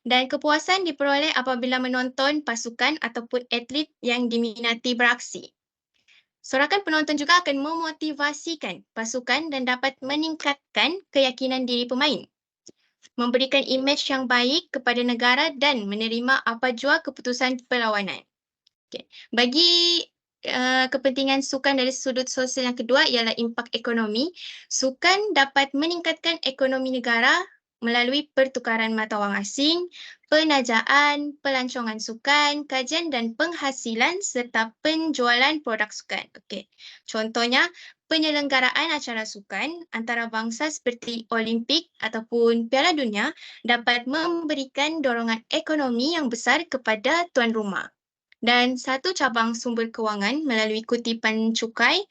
Dan kepuasan diperoleh apabila menonton pasukan ataupun atlet yang diminati beraksi. Sorakan penonton juga akan memotivasikan pasukan dan dapat meningkatkan keyakinan diri pemain. Memberikan imej yang baik kepada negara dan menerima apa jua keputusan perlawanan. Okay. Bagi kepentingan sukan dari sudut sosial yang kedua ialah impak ekonomi. Sukan dapat meningkatkan ekonomi negara melalui pertukaran mata wang asing, penajaan, pelancongan sukan, kajian dan penghasilan serta penjualan produk sukan. Okey. Contohnya, penyelenggaraan acara sukan antarabangsa seperti Olimpik ataupun Piala Dunia dapat memberikan dorongan ekonomi yang besar kepada tuan rumah. Dan satu cabang sumber kewangan melalui kutipan cukai,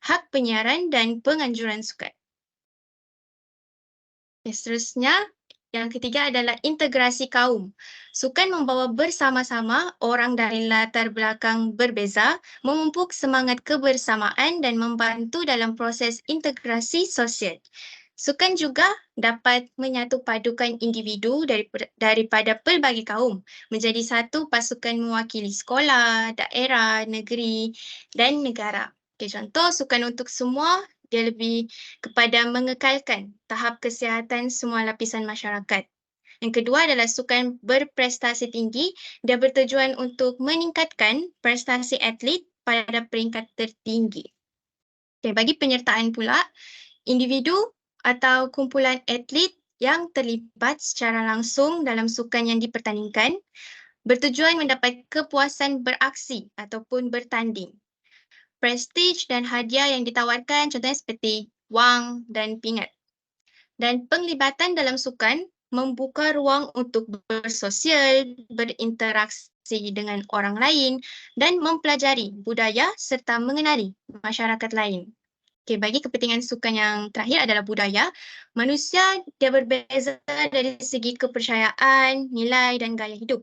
hak penyiaran dan penganjuran sukan. Seterusnya, yang ketiga adalah integrasi kaum. Sukan membawa bersama-sama orang dari latar belakang berbeza, memupuk semangat kebersamaan dan membantu dalam proses integrasi sosial. Sukan juga dapat menyatu padukan individu daripada pelbagai kaum menjadi satu pasukan mewakili sekolah, daerah, negeri dan negara. Okay, contoh sukan untuk semua dia lebih kepada mengekalkan tahap kesihatan semua lapisan masyarakat. Yang kedua adalah sukan berprestasi tinggi. Dia bertujuan untuk meningkatkan prestasi atlet pada peringkat tertinggi. Okay, bagi penyertaan pula, individu atau kumpulan atlet yang terlibat secara langsung dalam sukan yang dipertandingkan bertujuan mendapat kepuasan beraksi ataupun bertanding. Prestige dan hadiah yang ditawarkan contohnya seperti wang dan pingat. Dan penglibatan dalam sukan membuka ruang untuk bersosial, berinteraksi dengan orang lain dan mempelajari budaya serta mengenali masyarakat lain. Okay, bagi kepentingan sukan yang terakhir adalah budaya. Manusia dia berbeza dari segi kepercayaan, nilai dan gaya hidup.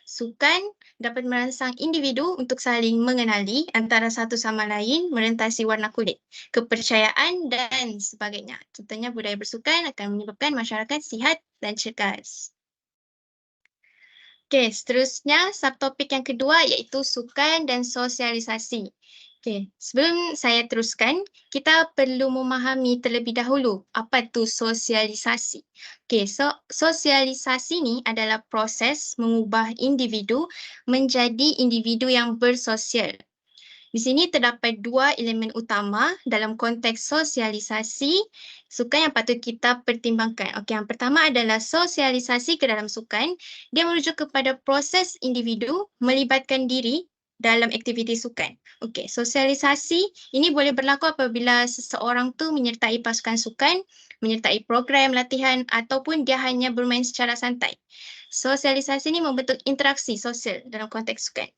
Sukan dapat merangsang individu untuk saling mengenali antara satu sama lain merentasi warna kulit, kepercayaan dan sebagainya. Contohnya budaya bersukan akan menyebabkan masyarakat sihat dan cergas. Okey, seterusnya subtopik yang kedua iaitu sukan dan sosialisasi. Okey, sebelum saya teruskan, kita perlu memahami terlebih dahulu apa itu sosialisasi. Okey, sosialisasi ni adalah proses mengubah individu menjadi individu yang bersosial. Di sini terdapat dua elemen utama dalam konteks sosialisasi sukan yang patut kita pertimbangkan. Okey, yang pertama adalah sosialisasi ke dalam sukan. Dia merujuk kepada proses individu melibatkan diri dalam aktiviti sukan. Okey, sosialisasi ini boleh berlaku apabila seseorang tu menyertai pasukan sukan, menyertai program latihan ataupun dia hanya bermain secara santai. Sosialisasi ini membentuk interaksi sosial dalam konteks sukan.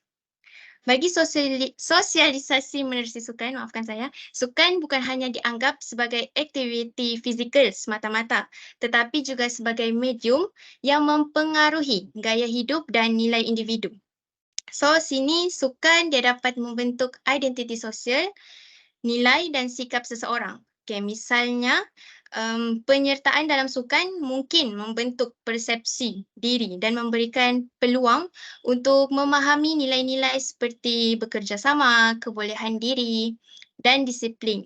Bagi sosialisasi menerusi sukan, maafkan saya, sukan bukan hanya dianggap sebagai aktiviti fizikal semata-mata, tetapi juga sebagai medium yang mempengaruhi gaya hidup dan nilai individu. So, sini sukan dia dapat membentuk identiti sosial, nilai dan sikap seseorang. Okay, misalnya, penyertaan dalam sukan mungkin membentuk persepsi diri dan memberikan peluang untuk memahami nilai-nilai seperti bekerjasama, kebolehan diri dan disiplin.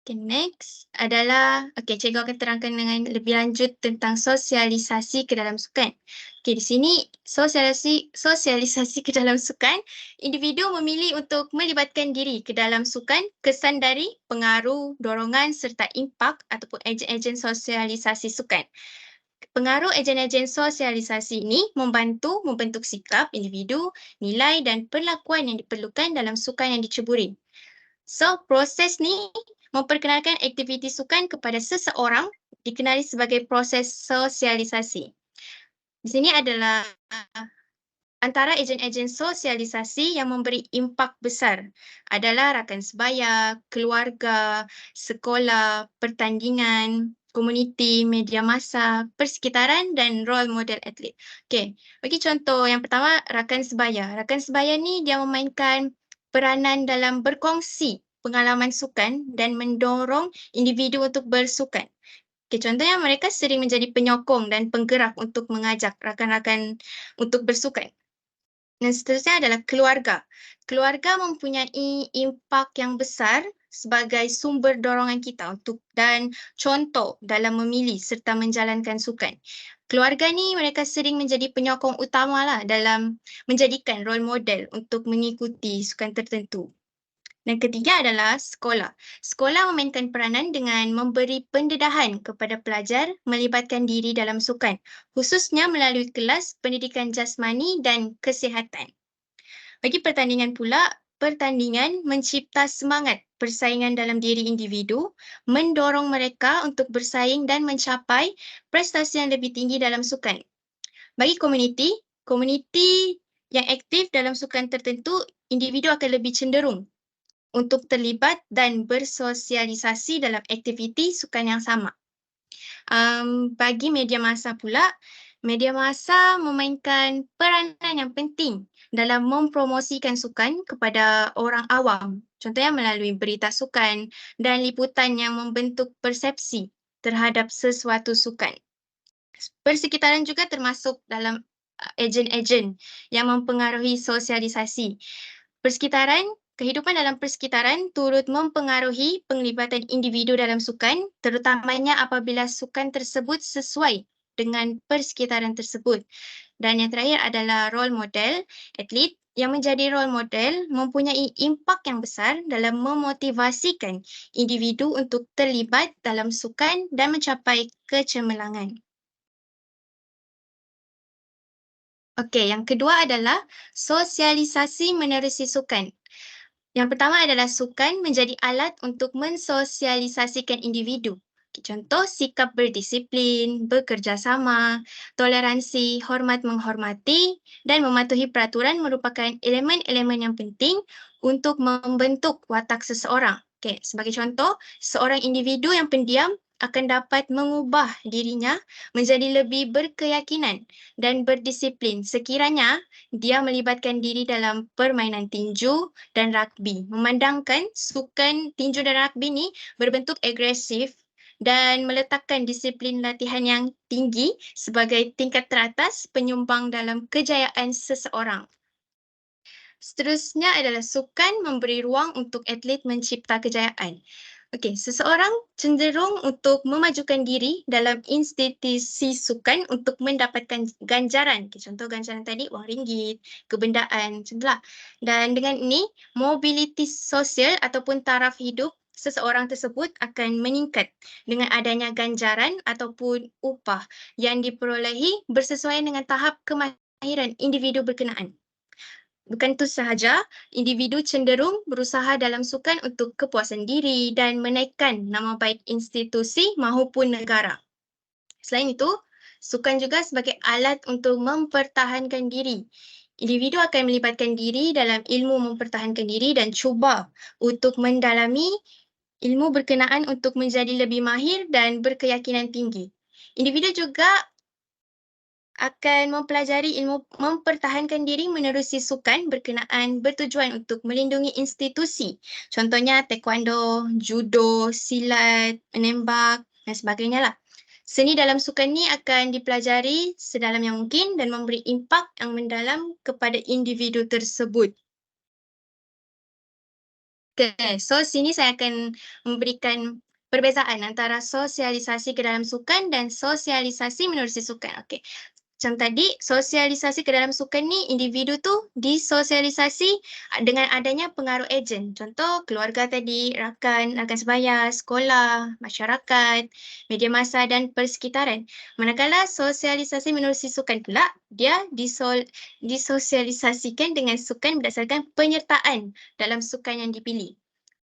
Okay, next adalah, cikgu akan terangkan dengan lebih lanjut tentang sosialisasi ke dalam sukan. Okay, di sini sosialisasi ke dalam sukan, individu memilih untuk melibatkan diri ke dalam sukan kesan dari pengaruh, dorongan serta impak ataupun ejen-ejen sosialisasi sukan. Pengaruh ejen-ejen sosialisasi ini membantu membentuk sikap individu, nilai dan perlakuan yang diperlukan dalam sukan yang diceburi. So, proses ni memperkenalkan aktiviti sukan kepada seseorang dikenali sebagai proses sosialisasi. Di sini adalah antara ejen-ejen sosialisasi yang memberi impak besar adalah rakan sebaya, keluarga, sekolah, pertandingan, komuniti, media massa, persekitaran dan role model atlet. Okey, bagi contoh yang pertama, rakan sebaya. Rakan sebaya ni dia memainkan peranan dalam berkongsi pengalaman sukan dan mendorong individu untuk bersukan. Okay, contohnya mereka sering menjadi penyokong dan penggerak untuk mengajak rakan-rakan untuk bersukan. Dan seterusnya adalah keluarga. Keluarga mempunyai impak yang besar sebagai sumber dorongan kita untuk dan contoh dalam memilih serta menjalankan sukan. Keluarga ni mereka sering menjadi penyokong utamalah dalam menjadikan role model untuk mengikuti sukan tertentu. Dan ketiga adalah sekolah. Sekolah memainkan peranan dengan memberi pendedahan kepada pelajar melibatkan diri dalam sukan, khususnya melalui kelas pendidikan jasmani dan kesihatan. Bagi pertandingan pula, pertandingan mencipta semangat persaingan dalam diri individu, mendorong mereka untuk bersaing dan mencapai prestasi yang lebih tinggi dalam sukan. Bagi komuniti yang aktif dalam sukan tertentu, individu akan lebih cenderung untuk terlibat dan bersosialisasi dalam aktiviti sukan yang sama. Bagi media massa pula, media massa memainkan peranan yang penting dalam mempromosikan sukan kepada orang awam. Contohnya melalui berita sukan dan liputan yang membentuk persepsi terhadap sesuatu sukan. Persekitaran juga termasuk dalam ejen-ejen yang mempengaruhi sosialisasi. Kehidupan dalam persekitaran turut mempengaruhi penglibatan individu dalam sukan, terutamanya apabila sukan tersebut sesuai dengan persekitaran tersebut. Dan yang terakhir adalah role model. Atlet yang menjadi role model mempunyai impak yang besar dalam memotivasikan individu untuk terlibat dalam sukan dan mencapai kecemerlangan. Okey, yang kedua adalah sosialisasi menerusi sukan. Yang pertama adalah sukan menjadi alat untuk mensosialisasikan individu. Contoh, sikap berdisiplin, bekerjasama, toleransi, hormat menghormati dan mematuhi peraturan merupakan elemen-elemen yang penting untuk membentuk watak seseorang. Okay, sebagai contoh, seorang individu yang pendiam akan dapat mengubah dirinya menjadi lebih berkeyakinan dan berdisiplin sekiranya dia melibatkan diri dalam permainan tinju dan rugby. Memandangkan sukan tinju dan rugby ni berbentuk agresif dan meletakkan disiplin latihan yang tinggi sebagai tingkat teratas penyumbang dalam kejayaan seseorang. Seterusnya adalah sukan memberi ruang untuk atlet mencipta kejayaan. Okey, seseorang cenderung untuk memajukan diri dalam institusi sukan untuk mendapatkan ganjaran. Okay, contoh ganjaran tadi wang ringgit, kebendaan, macam itulah. Dan dengan ini, mobiliti sosial ataupun taraf hidup seseorang tersebut akan meningkat dengan adanya ganjaran ataupun upah yang diperolehi bersesuaian dengan tahap kemahiran individu berkenaan. Bukan itu sahaja, individu cenderung berusaha dalam sukan untuk kepuasan diri dan menaikkan nama baik institusi maupun negara. Selain itu, sukan juga sebagai alat untuk mempertahankan diri. Individu akan melibatkan diri dalam ilmu mempertahankan diri dan cuba untuk mendalami ilmu berkenaan untuk menjadi lebih mahir dan berkeyakinan tinggi. Individu juga akan mempelajari ilmu mempertahankan diri menerusi sukan berkenaan bertujuan untuk melindungi institusi. Contohnya taekwondo, judo, silat, menembak dan sebagainya lah. Seni dalam sukan ni akan dipelajari sedalam yang mungkin dan memberi impak yang mendalam kepada individu tersebut. Okay, so sini saya akan memberikan perbezaan antara sosialisasi ke dalam sukan dan sosialisasi menerusi sukan. Okay. Macam tadi, sosialisasi ke dalam sukan ni, individu tu disosialisasi dengan adanya pengaruh ejen. Contoh, keluarga tadi, rakan sebaya, sekolah, masyarakat, media massa dan persekitaran. Manakala sosialisasi menerusi sukan pula, dia disosialisasikan dengan sukan berdasarkan penyertaan dalam sukan yang dipilih.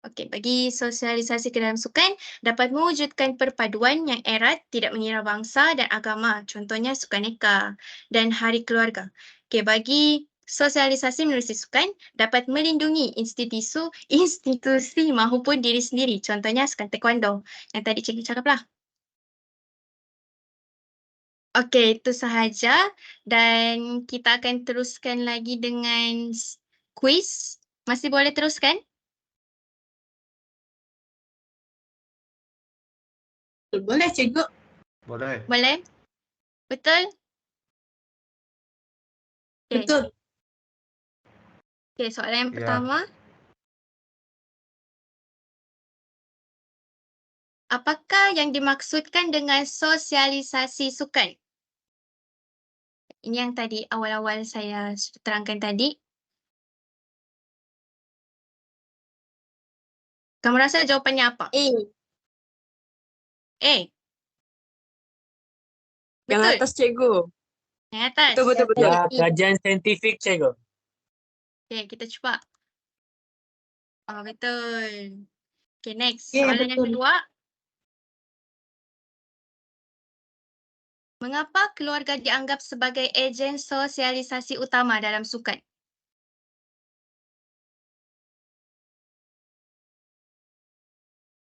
Okey, bagi sosialisasi ke dalam sukan dapat mewujudkan perpaduan yang erat tidak mengira bangsa dan agama. Contohnya sukan neka dan hari keluarga. Okey, bagi sosialisasi menerusi sukan dapat melindungi institusi maupun diri sendiri. Contohnya sukan taekwondo yang tadi cikgu cakap lah. Okey, itu sahaja dan kita akan teruskan lagi dengan kuis. Masih boleh teruskan? Boleh cikgu. Boleh. Boleh? Betul? Okay. Betul. Okay, soalan yang Ya. pertama. Apakah yang dimaksudkan dengan sosialisasi sukan? Ini yang tadi awal-awal saya terangkan tadi. Kamu rasa jawapannya apa? A. A. Yang Betul? atas cikgu. Yang atas? Betul. Ya, kajian saintifik cikgu. Okay, kita cuba. Oh, betul. Okay, next. Ya, Soalan yang betul. kedua. Mengapa keluarga dianggap sebagai ejen sosialisasi utama dalam sukan?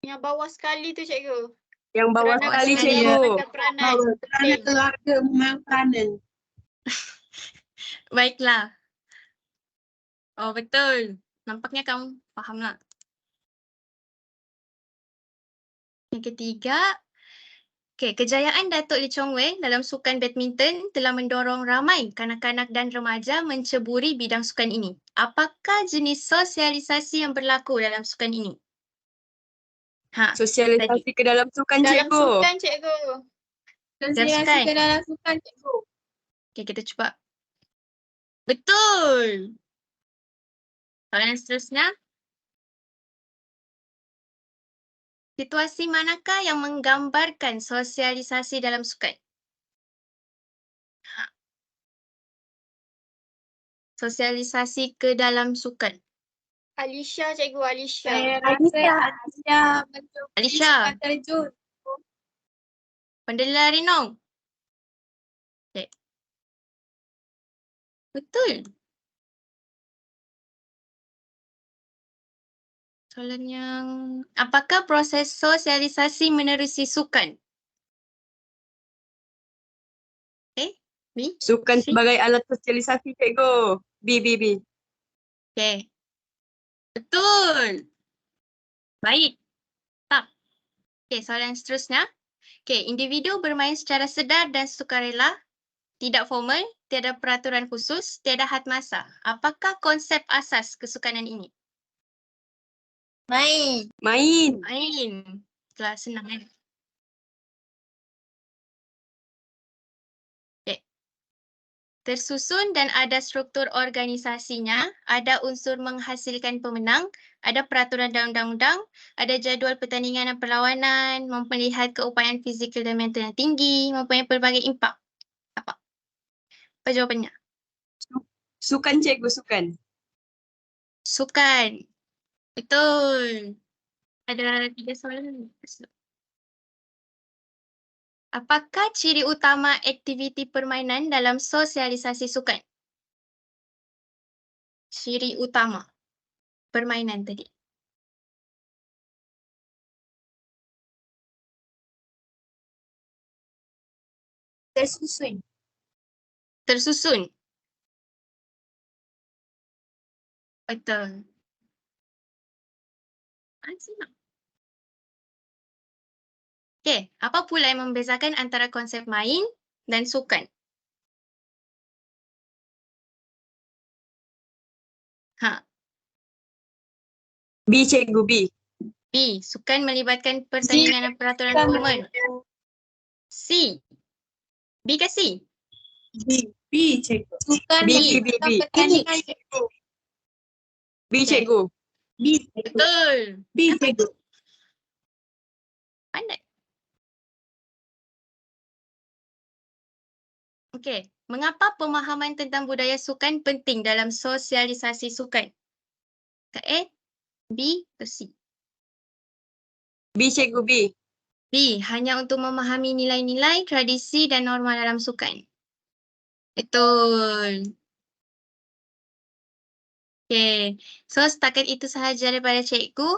Yang bawah sekali tu cikgu. Yang bawah Kerana sekali keluarga cikgu. memainkan peranan. Kerana keluarga memang peranan. Baiklah. Oh, betul. Nampaknya kamu fahamlah. Yang ketiga, kejayaan Datuk Lee Chong Wei dalam sukan badminton telah mendorong ramai kanak-kanak dan remaja menceburi bidang sukan ini. Apakah jenis sosialisasi yang berlaku dalam sukan ini? Sosialisasi ke dalam sukan Dalam cikgu. sukan cikgu. sukan. Ke dalam sukan cikgu. Okay, kita cuba. Betul! Soalan seterusnya. Situasi manakah yang menggambarkan sosialisasi dalam sukan? Sosialisasi ke dalam sukan. Alisha cikgu, Alisha. Saya rasa Alisha, terjun. Pandela Rinong. Okay. Betul. Soalan yang, apakah proses sosialisasi menerusi sukan? B? Sukan C? sebagai alat sosialisasi cikgu. B. Okay. Betul. Baik. Tak. Okay, soalan seterusnya. Okay, individu bermain secara sedar dan sukarela, tidak formal, tiada peraturan khusus, tiada had masa. Apakah konsep asas kesukanan ini? Main. Main. Main. Kelas senang kan? Okay. Tersusun dan ada struktur organisasinya, ada unsur menghasilkan pemenang, ada peraturan dan undang-undang, ada jadual pertandingan dan perlawanan, melihat keupayaan fizikal dan mental yang tinggi, mempunyai pelbagai impak. Apa jawapannya? Sukan cikgu, sukan. Sukan. Betul. Ada 3 soalan. Apakah ciri utama aktiviti permainan dalam sosialisasi sukan? Ciri utama permainan tadi. Tersusun. Tersusun. Betul. Senang. Okey, apa pula yang membezakan antara konsep main dan sukan? B cikgu, B. B. Sukan melibatkan pertandingan dan peraturan formal. C. B ke C? B cikgu. Sukan B, melibatkan B. pertandingan cikgu. B cikgu. B cikgu. Betul. B cikgu. Pandai. Okey, mengapa pemahaman tentang budaya sukan penting dalam sosialisasi sukan? Ke A, B ke C? B cikgu, B. B. Hanya untuk memahami nilai-nilai, tradisi dan norma dalam sukan. Betul. Okey, so setakat itu sahaja daripada cikgu.